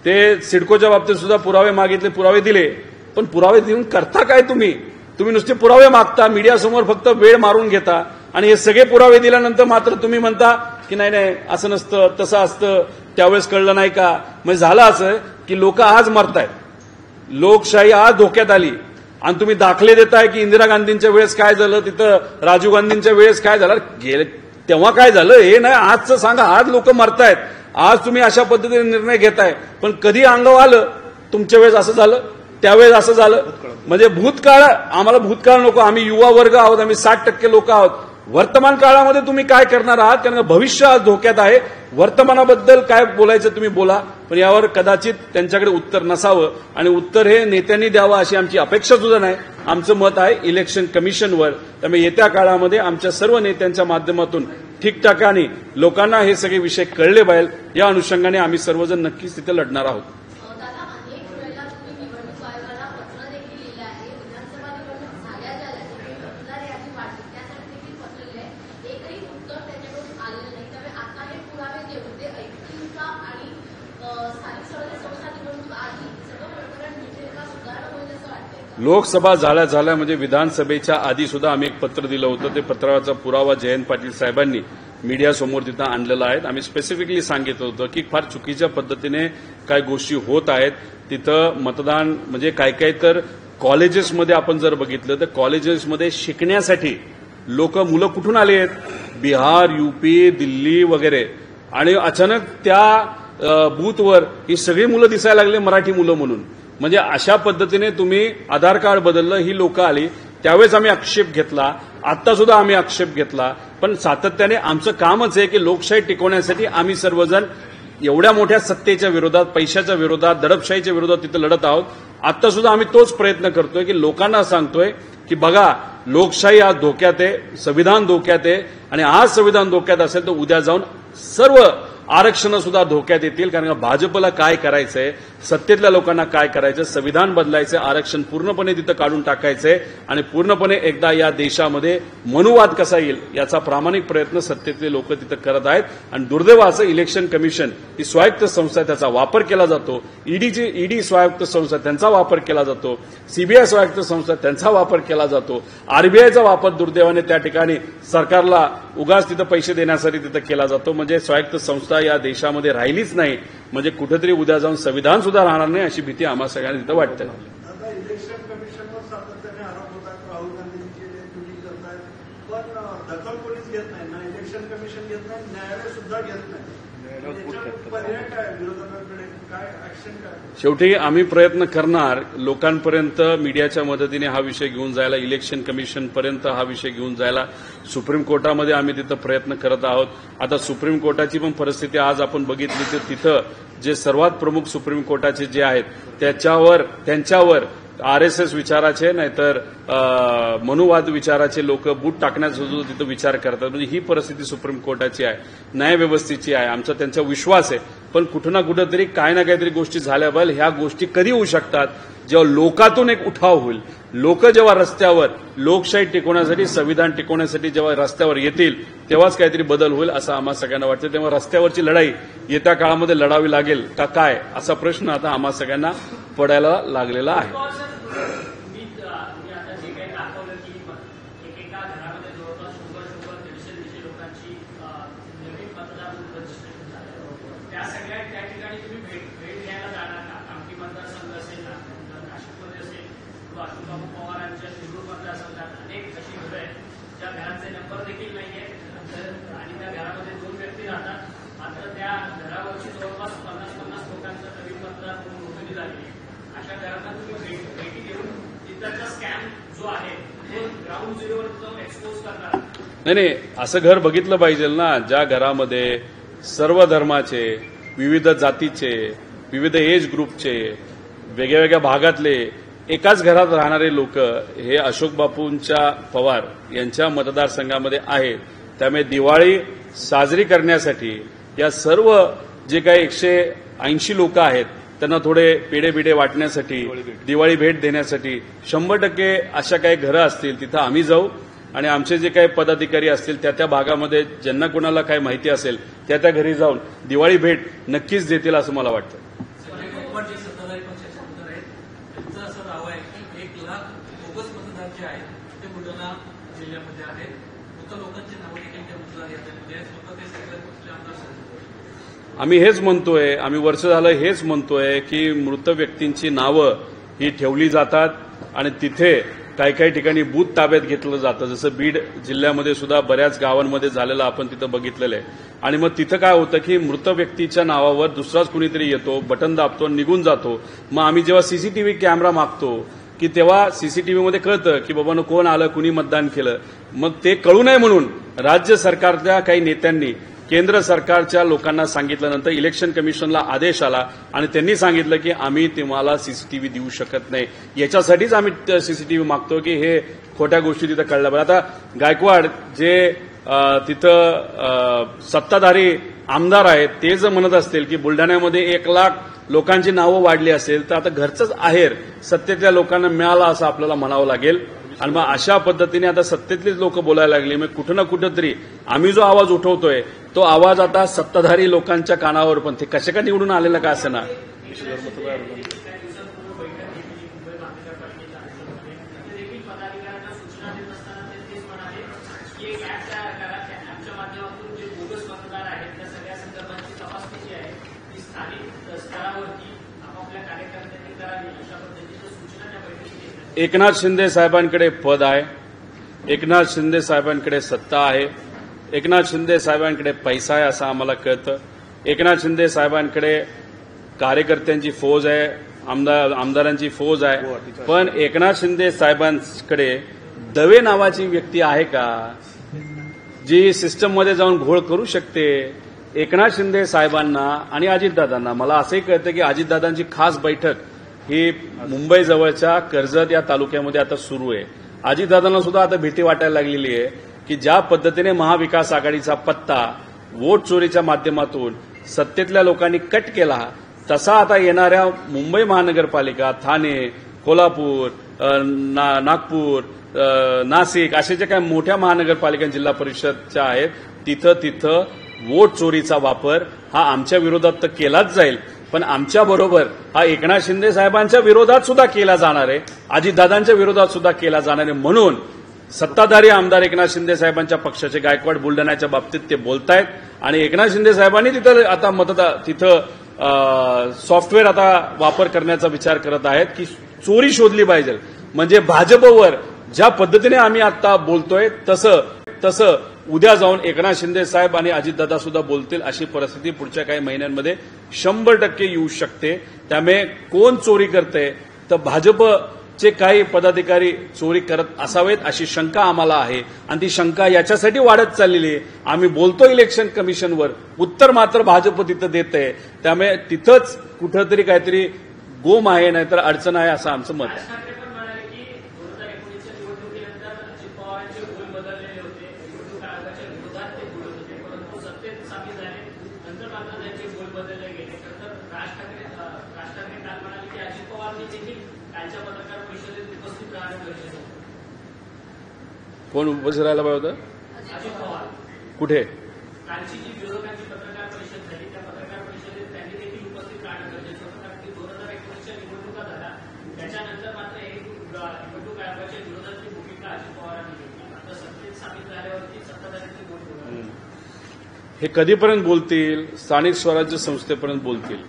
ते सिडकोच्या बाबतीत सुद्धा पुरावे मागितले, पुरावे दिले, पण पुरावे देऊन करता काय तुम्ही नुसते पुरावे मागता, मीडियासमोर फक्त वेळ मारून घेता आणि हे सगळे पुरावे दिल्यानंतर मात्र तुम्ही म्हणता की नाही असं नसतं तसं असतं, त्यावेळेस कळलं नाही का. म्हणजे झालं असं की लोक आज मरतायत, लोकशाही आज धोक्यात आली आणि तुम्ही दाखले देताय की इंदिरा गांधींच्या वेळेस काय झालं, तिथं राजीव गांधींच्या वेळेस काय झालं, तेव्हा काय झालं हे नाही, आजचं सांगा. आज लोक मरतायत, आज तुम्ही अशा पद्धतीने निर्णय घेताय, पण कधी अंगावर आलं तुमच्या वेळेस असं झालं, त्यावेळेस असं झालं. म्हणजे भूतकाळ, आम्हाला भूतकाळ नको. आम्ही युवा वर्ग आहोत, आम्ही 60% लोक आहोत. वर्तमान काळामध्ये तुम्ही काय करणार आहात, कारण भविष्य आज धोक्यात आहे. वर्तमानाबद्दल काय बोलायचं तुम्ही बोला, पण यावर कदाचित त्यांच्याकडे उत्तर नसावं आणि उत्तर हे नेत्यांनी द्यावं अशी आमची अपेक्षा सुद्धा नाही. आमचं मत आहे इलेक्शन कमिशनवर. त्यामुळे येत्या काळामध्ये आमच्या सर्व नेत्यांच्या माध्यमातून ठिकठाकाने लोकांना हे सगळे विषय कळले पाहिजे या अनुषंगाने आम्ही सर्वजण नक्कीच तिथे लढणार आहोत. लोकसभा झाल्या म्हणजे विधानसभेच्या आधी सुद्धा आम्ही एक पत्र दिलं होतं. ते पत्राचा पुरावा जयंत पाटील साहेबांनी मीडियासमोर तिथं आणलेला आहे. आम्ही स्पेसिफिकली सांगितलं होतं की फार चुकीच्या पद्धतीने काय गोष्टी होत आहेत. तिथं मतदान म्हणजे काय तर कॉलेजेसमध्ये आपण जर बघितलं तर कॉलेजेसमध्ये शिकण्यासाठी मुलं कुठून आली आहेत, बिहार, यूपी, दिल्ली वगैरे, आणि अचानक त्या बूथवर ही सगळी मुलं दिसायला लागली मराठी मुलं म्हणून. म्हणजे अशा पद्धतीने तुम्ही आधार कार्ड बदललं, ही लोक आली. त्यावेळेस आम्ही आक्षेप घेतला, आता सुद्धा आम्ही आक्षेप घेतला. पण सातत्याने आमचं कामच आहे की लोकशाही टिकवण्यासाठी आम्ही सर्वजण एवढ्या मोठ्या सत्तेच्या विरोधात, पैशाच्या विरोधात, दडपशाहीच्या विरोधात तिथं लढत आहोत. आता सुद्धा आम्ही तोच प्रयत्न करतोय की लोकांना सांगतोय की बघा, लोकशाही आज धोक्यात आहे, संविधान धोक्यात आहे, आणि आज संविधान धोक्यात असेल तर उद्या जाऊन सर्व आरक्षणं सुद्धा धोक्यात येतील. कारण भाजपला काय करायचंय, सत्तेतल्या लोकांना काय करायचं, संविधान बदलायचं, आरक्षण पूर्णपणे तिथं काढून टाकायचंय आणि पूर्णपणे एकदा या देशामध्ये मनुवाद कसा येईल याचा प्रामाणिक प्रयत्न सत्तेतले लोक तिथं करत आहेत. आणि दुर्दैव असं इलेक्शन कमिशन ही स्वायत्त संस्था, त्याचा वापर केला जातो. ईडी स्वायत्त संस्था, त्यांचा वापर केला जातो. सीबीआय स्वायत्त संस्था, त्यांचा वापर केला जातो. आरबीआयचा वापर दुर्दैवाने त्या ठिकाणी सरकारला उगाच तिथं पैसे देण्यासाठी तिथं केला जातो. म्हणजे स्वायत्त संस्था या देशामध्ये राहिलीच नाही, म्हणजे कुठेतरी उद्या जाऊन संविधान सुद्धा राहणार नाही अशी भीती आम्हा सगळ्यांना तिथं वाटते. आता इलेक्शन कमिशनवर सातत्याने आरोप होतात, राहुल गांधींनी केले, तुम्ही करताय, पण दखल कोणीच घेत नाही ना. इलेक्शन कमिशन घेत नाही, न्यायालय सुद्धा घेत नाही. पर्याय काय विरोधकांकडे, काय ऍक्शन काय? शेवटी आम्ही प्रयत्न करणार लोकांपर्यंत मीडियाच्या मदतीने हा विषय घेऊन जायला, इलेक्शन कमिशनपर्यंत हा विषय घेऊन जायला. सुप्रीम कोर्टामध्ये आम्ही तिथं प्रयत्न करत आहोत. आता सुप्रीम कोर्टाची पण परिस्थिती आज आपण बघितली तर तिथं जे सर्वात प्रमुख सुप्रीम कोर्टाचे जे आहेत त्यांच्यावर आरएसएस विचाराचे नाहीतर मनुवाद विचाराचे लोक बूट टाकण्याचा तिथं विचार करतात. म्हणजे ही परिस्थिती सुप्रीम कोर्टाची आहे, न्यायव्यवस्थेची आहे. आमचा त्यांचा विश्वास आहे, पण कुठं ना कुठंतरी काय ना काहीतरी गोष्टी झाल्या पाहिजे. ह्या गोष्टी कधी होऊ शकतात, जेव्हा लोकातून एक उठाव होईल. लोक जेव्हा रस्त्यावर लोकशाही टिकवण्यासाठी, संविधान टिकवण्यासाठी जेव्हा रस्त्यावर येतील तेव्हाच काहीतरी बदल होईल असं आम्हा सगळ्यांना वाटतं. तेव्हा रस्त्यावरची लढाई येत्या काळामध्ये लढावी लागेल का काय, असा प्रश्न आता आम्हा सगळ्यांना पडायला लागलेला आहे. नाही, असं घर बघितलं पाहिजे ना, ज्या घरामध्ये सर्व धर्माचे, विविध जातीचे, विविध एज ग्रुपचे, वेगळ्या भागातले एकाच घरात राहणारे लोक हे अशोक बापूंच्या पवार यांच्या मतदारसंघामध्ये आहेत. त्यामुळे दिवाळी साजरी करण्यासाठी या सर्व जे काही 180 लोक आहेत त्यांना थोडे पेढे वाटण्यासाठी, दिवाळी भेट देण्यासाठी 100% अशा काही घरं असतील तिथं आम्ही जाऊ आणि आमचे जे काही पदाधिकारी असतील त्या भागामध्ये ज्यांना कोणाला काही माहिती असेल त्या घरी जाऊन दिवाळी भेट नक्कीच देतील असं मला वाटतं. आम्ही हेच म्हणतोय, आम्ही वर्ष झालं हेच म्हणतोय की मृत व्यक्तींची नावं ही ठेवली जातात आणि तिथे काही ठिकाणी बूथ ताब्यात घेतलं जातं. जसं बीड जिल्ह्यामध्ये सुद्धा बऱ्याच गावांमध्ये झालेलं आपण तिथं बघितलेलं आहे. आणि मग तिथं काय होतं की मृत व्यक्तीच्या नावावर दुसराच कुणीतरी येतो, बटन दाबतो, निघून जातो. मग आम्ही जेव्हा सीसीटीव्ही कॅमेरा मागतो की तेव्हा सीसीटीव्हीमध्ये कळतं की बाबांनो कोण आलं, कुणी मतदान केलं. मग ते कळू नये म्हणून राज्य सरकारच्या काही नेत्यांनी केंद्र सरकारच्या लोकांना सांगितल्यानंतर इलेक्शन कमिशनला आदेश आला आणि त्यांनी सांगितलं की आम्ही तुम्हाला सीसीटीव्ही देऊ शकत नाही. याच्यासाठीच आम्ही सीसीटीव्ही मागतो की हे खोट्या गोष्टी तिथं कळल्या पाहिजे. आता गायकवाड जे तिथं सत्ताधारी आमदार आहेत ते जर म्हणत असतील की बुलढाण्यामध्ये 1 लाख लोकांची नावं वाढली असेल तर आता घरचंच आहेर सत्तेतल्या लोकांना मिळाला असं आपल्याला म्हणावं लागेल. आणि मग अशा पद्धतीने आता सत्तेतलीच लोक बोलायला लागली. मग कुठं ना कुठं तरी आम्ही जो आवाज उठवतोय तो आवाज आता सत्ताधारी लोकांच्या कानावर पण ते कशा का निवडून आलेलं का असेना. एकनाथ शिंदे साहेबांकडे पद आहे, एकनाथ शिंदे साहेबांकडे सत्ता आहे, एकनाथ शिंदे साहेबांकडे पैसा आहे असं आम्हाला कळतं. एकनाथ शिंदे साहेबांकडे कार्यकर्त्यांची फौज आहे, आमदारांची फौज आहे. पण एकनाथ शिंदे साहेबांकडे दवे नावाची व्यक्ती आहे का जी सिस्टममध्ये जाऊन घोळ करू शकते. एकनाथ शिंदे साहेबांना आणि अजितदादांना मला असंही कळतं की अजितदादांची खास बैठक ही मुंबईजवळच्या कर्जत या तालुक्यामध्ये आता सुरू आहे. अजितदादांना सुद्धा आता भीती वाटायला लागलेली आहे की ज्या पद्धतीने महाविकास आघाडीचा पत्ता वोट चोरीच्या माध्यमातून सत्तेतल्या लोकांनी कट केला तसा आता येणाऱ्या मुंबई महानगरपालिका, ठाणे, कोल्हापूर, नागपूर, नाशिक असे जे काही मोठ्या महानगरपालिका जिल्हा परिषदच्या आहेत तिथं वोट चोरीचा वापर हा आमच्या विरोधात तर केलाच जाईल, पण आमच्याबरोबर हा एकनाथ शिंदे साहेबांच्या विरोधात सुद्धा केला जाणार आहे, अजितदादांच्या विरोधात सुद्धा केला जाणार आहे. म्हणून सत्ताधारी आमदार एकनाथ शिंदे साहेबांच्या पक्षाचे गायकवाड बुलढाण्याच्या बाबतीत ते बोलतायत आणि एकनाथ शिंदे साहेबांनी तिथं आता सॉफ्टवेअर आता वापर करण्याचा विचार करत आहेत की चोरी शोधली पाहिजे. म्हणजे भाजपवर ज्या पद्धतीने आम्ही आता बोलतोय तसं उद्या जाऊन एकनाथ शिंदे साहेब आणि अजितदादा सुद्धा बोलतील अशी परिस्थिती पुढच्या काही महिन्यांमध्ये 100% येऊ शकते. त्यामुळे कोण चोरी करते तर भाजपचे काही पदाधिकारी चोरी करत असावेत अशी शंका आम्हाला आहे आणि ती शंका याच्यासाठी वाढत चाललेली आहे. आम्ही बोलतो इलेक्शन कमिशनवर, उत्तर मात्र भाजप तिथं देत आहे. त्यामुळे तिथंच कुठंतरी काहीतरी गोम आहे नाहीतर अडचण आहे असं आमचं मत आहे. कोण उपस्थित राहायला पाहिजे होतं? कुठे? कालची जी विरोधकांची पत्रकार परिषद झाली त्या पत्रकार परिषदेत त्यांनी देखील उपस्थित राहणं गरजेचं होतं, कारण की 2019च्या निवडणुका झाल्या त्याच्यानंतर मात्र निवडणूक आयोगाच्या विरोधातली भूमिका अजित पवारांनी घेतली. आता सत्तेत सामील झाल्यावरती सत्ताधाऱ्यांनी बोलतो हे कधीपर्यंत बोलतील? स्थानिक स्वराज्य संस्थेपर्यंत बोलतील.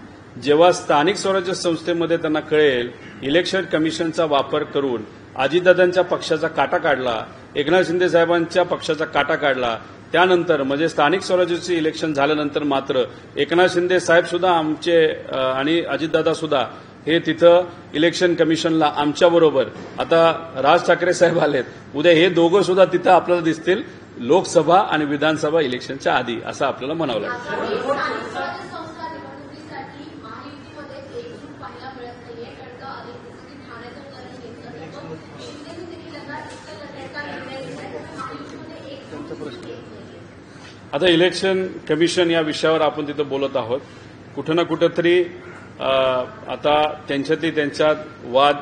जेव्हा स्थानिक स्वराज्य संस्थेमध्ये त्यांना कळेल इलेक्शन कमिशनचा वापर करून अजितदादांच्या पक्षाचा काटा काढला, एकनाथ शिंदे साहेबांच्या पक्षाचा काटा काढला, त्यानंतर म्हणजे स्थानिक स्वराज्याचे इलेक्शन झाल्यानंतर मात्र एकनाथ शिंदे साहेब सुद्धा आमचे आणि अजितदादा सुद्धा हे तिथं इलेक्शन कमिशनला आमच्याबरोबर आता राज ठाकरे साहेब आलेत, उद्या हे दोघं सुद्धा तिथं आपल्याला दिसतील लोकसभा आणि विधानसभा इलेक्शनच्या आधी असं आपल्याला म्हणावं लागेल. आता इलेक्शन कमिशन या विषयावर आपण तिथं बोलत आहोत. कुठं ना कुठं तरी आता त्यांच्यात वाद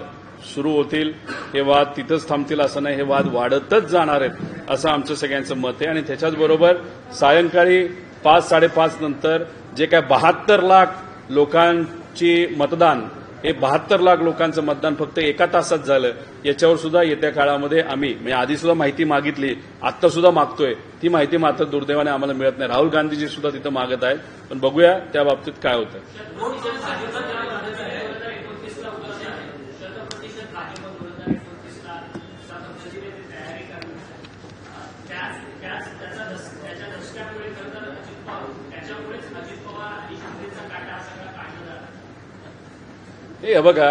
सुरू होतील. हे वाद तिथंच थांबतील असं नाही, हे वाद वाढतच जाणार आहेत असं आमचं सगळ्यांचं मत आहे. आणि त्याच्याचबरोबर सायंकाळी 5-5:30 नंतर जे काय 72 लाख लोकांची मतदान, हे 72 लाख लोकांचं मतदान फक्त 1 तासात झालं. याच्यावर सुद्धा येत्या काळामध्ये आम्ही म्हणजे आधी सुद्धा माहिती मागितली, आत्ता सुद्धा मागतोय. ती माहिती मात्र दुर्दैवाने आम्हाला मिळत नाही. राहुल गांधीजी सुद्धा तिथं मागत आहेत, पण बघूया त्या बाबतीत काय होतं. हे बघा,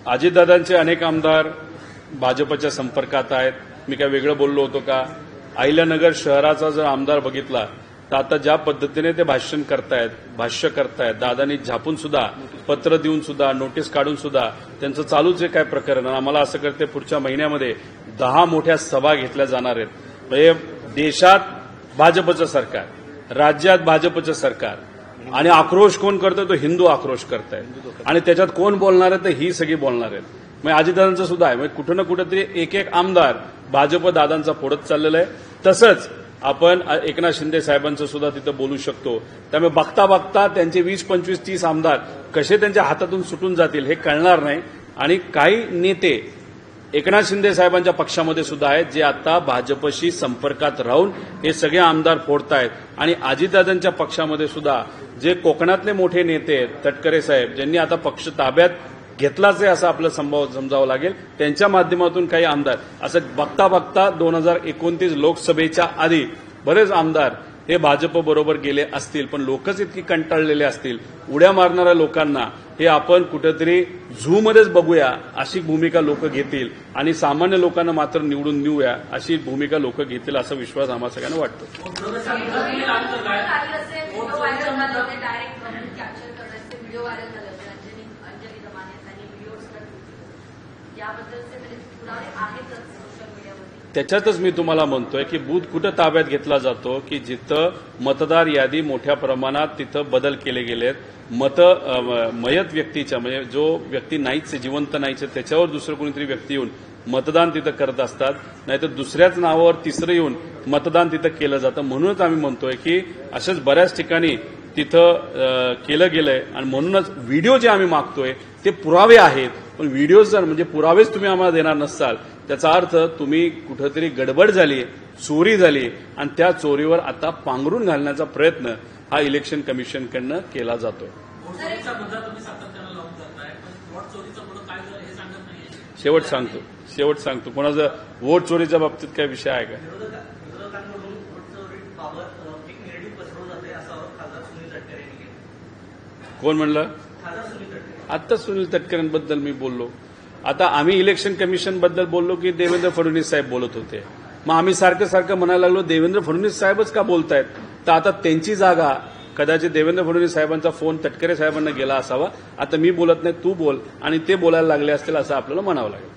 अजितदादांचे अनेक आमदार भाजपच्या संपर्कात आहेत. मी काय वेगळं बोललो होतो का? अहिल्यानगर शहराचा जर आमदार बघितला तर आता ज्या पद्धतीने ते भाष्य करतायत, दादांनी झापून सुद्धा, पत्र देऊन सुद्धा, नोटीस काढून सुद्धा त्यांचं चालूच आहे काय प्रकरण. आम्हाला असं करते पुढच्या महिन्यामध्ये 10 मोठ्या सभा घेतल्या जाणार आहेत. म्हणजे देशात भाजपचं सरकार, राज्यात भाजपचं सरकार, आणि आक्रोश कोण करतोय? तो हिंदू आक्रोश करतायत. आणि त्याच्यात कोण बोलणार आहे? तर ही सगळी बोलणार आहेत. म्हणजे अजितदादांचं सुद्धा आहे. म्हणजे कुठं ना कुठेतरी एक आमदार भाजप दादांचा फोडत चाललेला आहे. तसंच आपण एकनाथ शिंदे साहेबांचं सुद्धा तिथं बोलू शकतो. त्यामुळे बघता बघता त्यांचे 20, 25, 30 आमदार कसे त्यांच्या हातातून सुटून जातील हे कळणार नाही. आणि काही नेते एकनाथ शिंदे साहेबांच्या पक्षामध्ये सुद्धा आहेत जे आता भाजपशी संपर्कात राहून हे सगळे आमदार फोडतायत. आणि अजितदादांच्या पक्षामध्ये सुद्धा जे कोकणातले मोठे नेते आहेत, तटकरे साहेब, ज्यांनी आता पक्ष ताब्यात घेतलाच आहे असं आपलं समजावं लागेल, त्यांच्या माध्यमातून काही आमदार असं बघता बघता 2029 लोकसभेच्या आधी बरेच आमदार हे भाजप बरोबर गेले असतील. पण लोकच इतकी कंटाळलेले असतील, उड्या मारणाऱ्या लोकांना हे आपण कुठेतरी झूमध्येच बघूया अशी भूमिका लोक घेतील आणि सामान्य लोकांना मात्र निवडून नेऊया अशी भूमिका लोक घेतील असा विश्वास आम्हाला सगळ्यांना वाटतो. त्याच्यातच मी तुम्हाला म्हणतोय की बूथ कुठं ताब्यात घेतला जातो की जिथं मतदार यादी मोठ्या प्रमाणात तिथं बदल केले गेलेत. मयत व्यक्तीच्या म्हणजे जो व्यक्ती नाहीच, जिवंत नाहीच, त्याच्यावर दुसरं कोणीतरी व्यक्ती येऊन मतदान तिथं करत असतात, नाहीतर दुसऱ्याच नावावर तिसरं येऊन मतदान तिथं केलं जातं. म्हणूनच आम्ही म्हणतोय की अशाच बऱ्याच ठिकाणी तिथं केलं गेलंय. आणि म्हणूनच व्हिडिओ जे आम्ही मागतोय ते पुरावे आहेत. पण व्हिडिओ जर म्हणजे पुरावेच तुम्ही आम्हाला देणार नसाल त्याचा अर्थ तुम्ही कुठेतरी गडबड झाली, चोरी झाली आणि त्या चोरीवर आता पांघरून घालण्याचा प्रयत्न हा इलेक्शन कमिशनकडनं केला जातोय. शेवट सांगतो कोणाचं वोट चोरीच्या बाबतीत काय विषय आहे का? कोण म्हणलं? आता सुनील तटकरेंबद्दल मी बोललो. आता आम्ही इलेक्शन कमिशन बद्दल बोललो की देवेंद्र फडणवीस साहेब बोलत होते. मग आम्ही सारखं म्हणायला लागलो देवेंद्र फडणवीस साहेबच का बोलतायत? तर आता त्यांची जागा कदाचित देवेंद्र फडणवीस साहेबांचा फोन तटकरे साहेबांना गेला असावा. आता मी बोलत नाही, तू बोल, आणि ते बोलायला लागले असतील असं आपल्याला म्हणावं लागेल.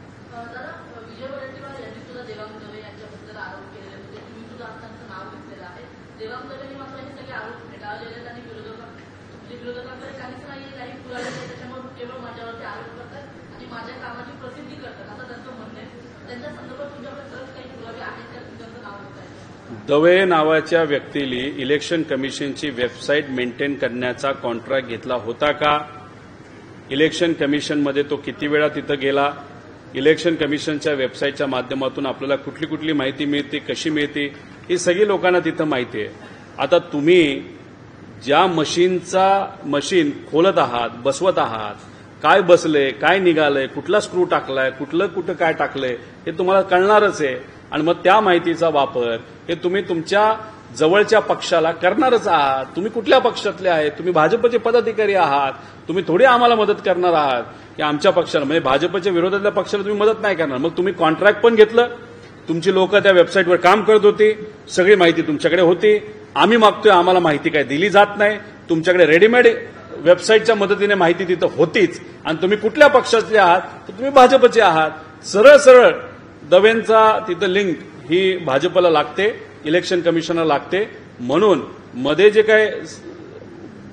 दवे नावाच्या व्यक्तीने इलेक्शन कमिशनची वेबसाईट मेंटेन करण्याचा कॉन्ट्रॅक्ट घेतला होता का? इलेक्शन कमिशनमध्ये तो किती वेळा तिथं गेला? इलेक्शन कमिशनच्या वेबसाईटच्या माध्यमातून आपल्याला कुठली कुठली माहिती मिळते, कशी मिळते, ही सगळी लोकांना तिथं माहिती आहे. आता तुम्ही ज्या मशीन खोलत आहात, बसवत आहात, काय बसले, काय निघालंय, कुठला स्क्रू टाकलाय, कुठं काय टाकलंय हे तुम्हाला कळणारच आहे. आणि मग त्या माहितीचा वापर हे तुम्ही तुमच्या जवळच्या पक्षाला करणारच आहात. तुम्ही कुठल्या पक्षातले आहेत? तुम्ही भाजपचे पदाधिकारी आहात. तुम्ही थोडी आम्हाला मदत करणार आहात की आमच्या पक्षाला, म्हणजे भाजपच्या विरोधातल्या पक्षाला तुम्ही मदत नाही करणार. मग तुम्ही कॉन्ट्रॅक्ट पण घेतलं, तुमची लोक त्या वेबसाईटवर काम करत होती, सगळी माहिती तुमच्याकडे होती. आम्ही मागतोय आम्हाला माहिती काय दिली जात नाही. तुमच्याकडे रेडीमेड वेबसाईटच्या मदतीने माहिती तिथं होतीच. आणि तुम्ही कुठल्या पक्षातले आहात? तर तुम्ही भाजपचे आहात. सरळ दवेंचा तिथं लिंक ही भाजपला लागते, इलेक्शन कमिशनला लागते. म्हणून मध्ये जे काय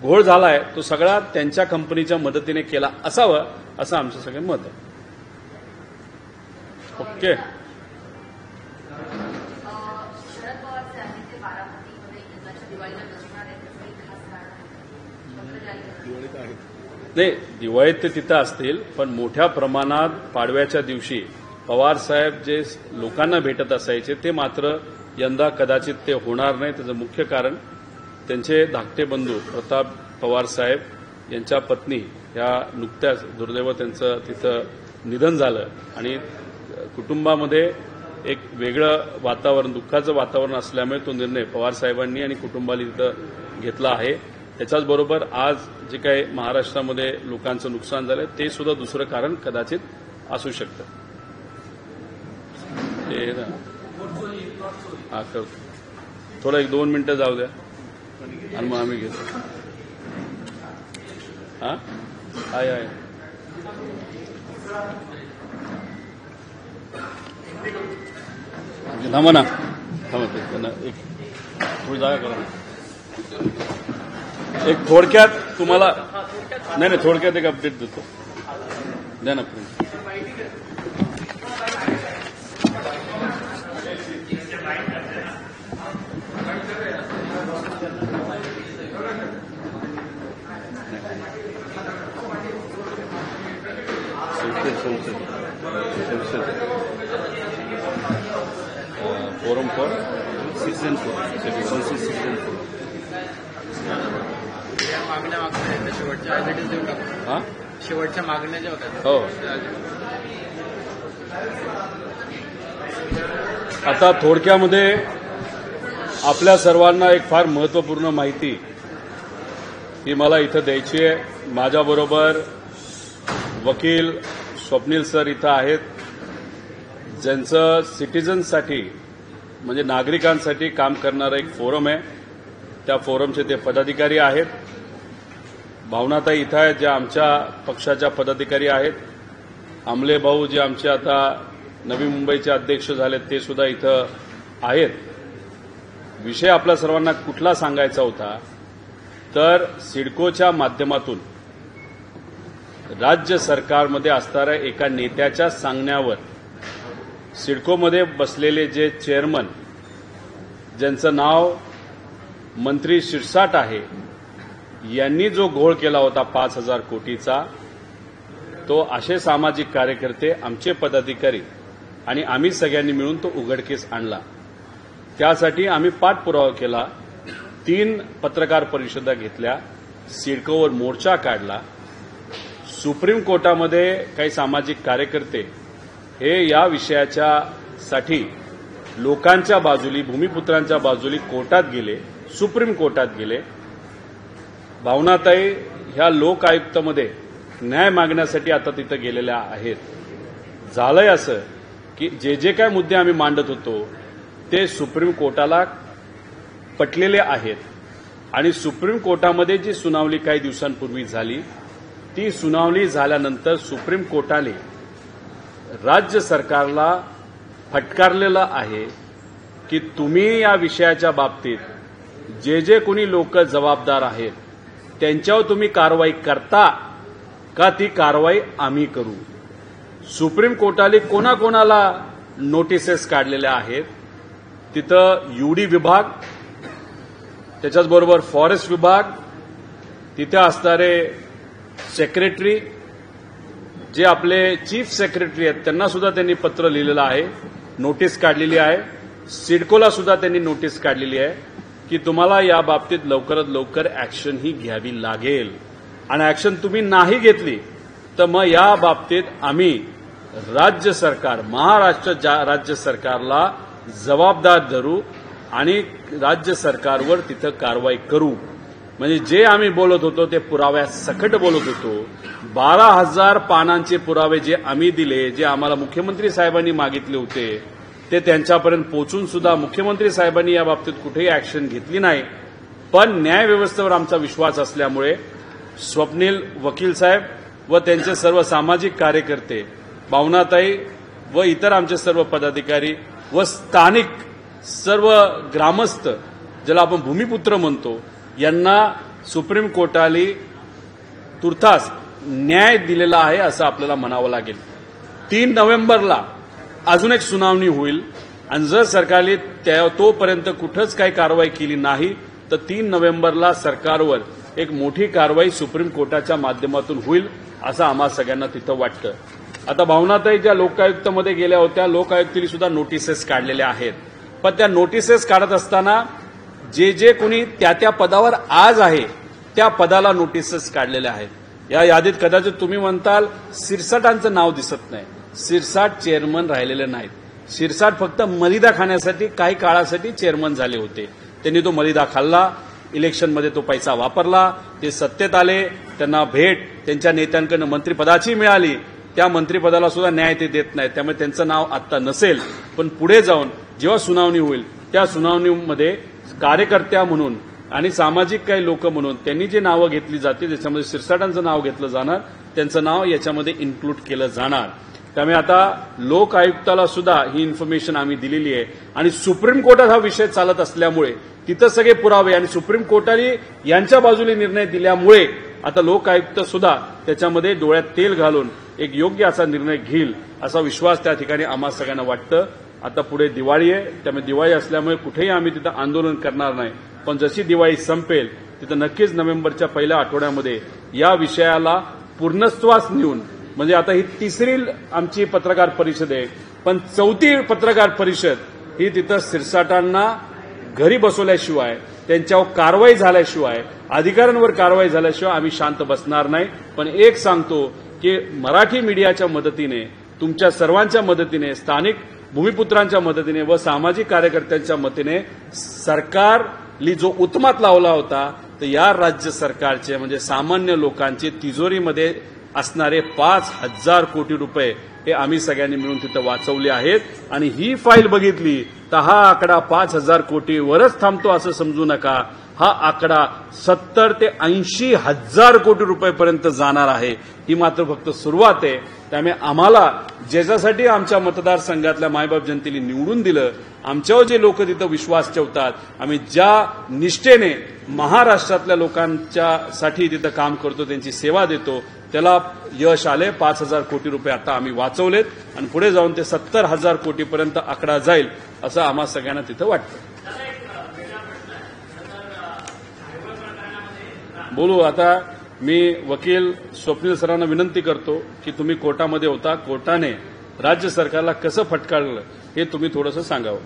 घोळ झालाय तो सगळा त्यांच्या कंपनीच्या मदतीने केला असावं असं आमचं सगळं मत आहे. ओके. नाही, दिवाळीत ते तिथं असतील, पण मोठ्या प्रमाणात पाडव्याच्या दिवशी पवार साहेब जे लोकांना भेटत असायचे ते मात्र यंदा कदाचित ते होणार नाही. त्याचं मुख्य कारण त्यांचे धाकटे बंधू प्रताप पवार साहेब यांच्या पत्नी ह्या नुकत्याच दुर्दैव त्यांचं तिथं निधन झालं आणि कुटुंबामध्ये एक वेगळं वातावरण, दुःखाचं वातावरण असल्यामुळे तो निर्णय पवार साहेबांनी आणि कुटुंबाला तिथं घेतला आहे. त्याच्याचबरोबर आज जे काही महाराष्ट्रामध्ये लोकांचं नुकसान झालं ते सुद्धा दुसरं कारण कदाचित असू शकतं. ते हा करतो. थोडं 1-2 मिनिटं जाऊ द्या आणि मग आम्ही घेतो. हा आहे थांबा ना थांबा एक थोडी जागा करा ना. एक थोडक्यात तुम्हाला नाही थोडक्यात एक अपडेट देतो. द्या ना प्लीज. फोरम फॉर सिटीजन शेवटच्या मागण्या ज्या होत्या हो. आता थोडक्यामध्ये आपल्या सर्वांना एक फार महत्वपूर्ण माहिती ही मला इथं द्यायची आहे. माझ्याबरोबर वकील स्वप्नील सर इथं आहेत, ज्यांचं सिटीजनसाठी म्हणजे नागरिकांसाठी काम करणारं एक फोरम आहे. त्या फोरमचे ते पदाधिकारी आहेत. भावनाताई इथं आहेत, ज्या आमच्या पक्षाच्या पदाधिकारी आहेत. आमले भाऊ जे आमचे आता नवी मुंबईचे अध्यक्ष झालेत ते सुद्धा इथं आहेत. विषय आपल्या सर्वांना कुठला सांगायचा होता तर सिडकोच्या माध्यमातून राज्य सरकारमध्ये असणाऱ्या एका नेत्याच्या सांगण्यावर सिडकोमध्ये बसलेले जे चेअरमन ज्यांचं नाव मंत्री शिरसाट आहे यांनी जो घोळ केला होता 5,000 कोटीचा, तो असे सामाजिक कार्यकर्ते आमचे पदाधिकारी आणि आम्ही सगळ्यांनी मिळून तो उघडकीस आणला. त्यासाठी आम्ही पाठपुरावा केला. 3 पत्रकार परिषदा घेतल्या, सिडकोवर मोर्चा काढला. सुप्रीम कोर्टामध्ये काही सामाजिक कार्यकर्ते हे या विषयाच्या साठी लोकांच्या बाजूली भूमिपुत्रांच्या बाजूली कोर्टात गेले, सुप्रीम कोर्टात गेले. भावनाताई ह्या लोक आयुक्तमध्ये न्याय मागण्यासाठी आता तिथं गेलेल्या आहेत. झालंय असं की जे काय मुद्दे आम्ही मांडत होतो ते सुप्रीम कोर्टाला पटलेले आहेत आणि सुप्रीम कोर्टामध्ये जी सुनावणी काही दिवसांपूर्वी झाली ती सुनावणी झाल्यानंतर सुप्रीम कोर्टाने राज्य सरकारला फटकारलेलं आहे की तुम्ही या विषयाच्या बाबतीत जे कोणी लोक जबाबदार आहेत त्यांच्यावर तुम्ही कारवाई करता का ती कारवाई आम्ही करू. सुप्रीम कोर्टाने कोणाकोणाला नोटिसेस काढलेल्या आहेत तिथं यूडी विभाग, त्याच्याचबरोबर फॉरेस्ट विभाग, तिथे असणारे सेक्रेटरी जे आपले चीफ सेक्रेटरी आहेत त्यांना सुद्धा त्यांनी पत्र लिहिलेलं आहे, नोटीस काढलेली आहे. सिडकोला सुद्धा त्यांनी नोटीस काढलेली आहे की तुम्हाला या बाबतीत लवकरात लवकर ऍक्शन ही घ्यावी लागेल आणि ऍक्शन तुम्ही नाही घेतली तर मग या बाबतीत आम्ही राज्य सरकार महाराष्ट्र राज्य सरकारला जबाबदार धरू आणि राज्य सरकारवर तिथं कारवाई करू. म्हणजे जे आम्ही बोलत होतो ते पुराव्यासकट बोलत होतो. 12,000 पानांचे पुरावे जे आम्ही दिले, जे आम्हाला मुख्यमंत्री साहेबांनी मागितले होते ते त्यांच्यापर्यंत पोहोचून सुद्धा मुख्यमंत्री साहेबांनी या बाबतीत कुठेही ऍक्शन घेतली नाही. पण न्यायव्यवस्थेवर आमचा विश्वास असल्यामुळे स्वप्नील वकील साहेब व त्यांचे सर्व सामाजिक कार्यकर्ते, भावनाताई व इतर आमचे सर्व पदाधिकारी व स्थानिक सर्व ग्रामस्थ ज्याला आपण भूमिपुत्र म्हणतो यांना सुप्रीम कोर्टाने तुर्तास न्याय दिलेला आहे असं आपल्याला म्हणावं लागेल. 3 नोव्हेंबरला अजून एक सुनावणी होईल आणि जर सरकारने तोपर्यंत कुठंच काही कारवाई केली नाही तर 3 नोव्हेंबरला सरकारवर एक मोठी कारवाई सुप्रीम कोर्टाच्या माध्यमातून होईल असं आम्हा सगळ्यांना तिथं वाटतं. आता भावनाताई ज्या लोकायुक्तमध्ये गेल्या होत्या, लोकायुक्तांनी सुद्धा नोटिसेस काढलेल्या आहेत. पण त्या नोटिसेस काढत असताना जे कोणी त्या पदावर आज आहे त्या पदाला नोटिसेस काढलेल्या आहेत. या यादीत कदाचित तुम्ही म्हणताल शिरसाटांचं नाव दिसत नाही. शिरसाट चेअरमन राहिलेले नाहीत. शिरसाट फक्त मलिदा खाण्यासाठी काही काळासाठी चेअरमन झाले होते. त्यांनी तो मलिदा खाल्ला, इलेक्शनमध्ये तो पैसा वापरला, ते सत्तेत आले, त्यांना भेट त्यांच्या नेत्यांकडून मंत्रिपदाची मिळाली, त्या मंत्रिपदाला सुद्धा न्याय ते देत नाहीत. त्यामुळे त्यांचं नाव आत्ता नसेल, पण पुढे जाऊन जेव्हा सुनावणी होईल त्या सुनावणीमध्ये कार्यकर्त्या म्हणून आणि सामाजिक काही लोक म्हणून त्यांनी जे नावं घेतली जातील त्याच्यामध्ये शिरसाटांचं नाव घेतलं जाणार, त्यांचं नाव याच्यामध्ये इन्क्लूड केलं जाणार. त्यामुळे आता लोक आयुक्ताला सुद्धा ही इन्फॉर्मेशन आम्ही दिलेली आहे आणि सुप्रीम कोर्टात हा विषय चालत असल्यामुळे तिथं सगळे पुरावे आणि सुप्रीम कोर्टाने यांच्या बाजूने निर्णय दिल्यामुळे आता लोक आयुक्त सुद्धा त्याच्यामध्ये डोळ्यात तेल घालून एक योग्य असा निर्णय घेईल असा विश्वास त्या ठिकाणी आम्हा सगळ्यांना वाटतं. आता पुढे दिवाळी आहे, त्यामुळे दिवाळी असल्यामुळे कुठेही आम्ही तिथं आंदोलन करणार नाही, पण जशी दिवाळी संपेल तिथं नक्कीच नोव्हेंबरच्या पहिल्या आठवड्यामध्ये या विषयाला पूर्णत्वास नेऊन, म्हणजे आता ही तिसरी आमची पत्रकार परिषद आहे, पण चौथी पत्रकार परिषद ही तिथं सिरसाटांना घरी बसवल्याशिवाय, त्यांच्यावर कारवाई झाल्याशिवाय, अधिकाऱ्यांवर कारवाई झाल्याशिवाय आम्ही शांत बसणार नाही. पण एक सांगतो की मराठी मीडियाच्या मदतीने, तुमच्या सर्वांच्या मदतीने, स्थानिक भूमिपुत्रांच्या मदतीने व सामाजिक कार्यकर्त्यांच्या मदतीने सरकारली जो उत्मात लावला होता, तर या राज्य सरकारचे म्हणजे सामान्य लोकांचे तिजोरीमध्ये असणारे 5,000 कोटी रुपये हे आम्ही सगळ्यांनी मिळून तिथं वाचवले आहेत. आणि ही फाईल बघितली तर हा आकडा 5,000 कोटीवरच थांबतो असं समजू नका. हा आकडा 70 ते 80,000 कोटी रुपयेपर्यंत जाणार आहे. ही मात्र फक्त सुरुवात आहे. त्यामुळे आम्हाला ज्याच्यासाठी आमच्या मतदारसंघातल्या मायबाप जनतेने निवडून दिलं, आमच्यावर जे लोक तिथं विश्वास ठेवतात, आम्ही ज्या निष्ठेने महाराष्ट्रातल्या लोकांच्यासाठी तिथं काम करतो, त्यांची सेवा देतो, त्याला यश आले. 5,000 कोटी रुपये आता आम्ही वाचवलेत आणि पुढे जाऊन ते 70,000 कोटीपर्यंत आकडा जाईल असं आम्हा सगळ्यांना तिथं वाटतं. बोलू आता. मी वकील स्वप्नील सरांना विनंती करतो की तुम्ही कोर्टामध्ये होता, कोर्टाने राज्य सरकारला कसं फटकारलं हे तुम्ही थोडंसं सांगावं.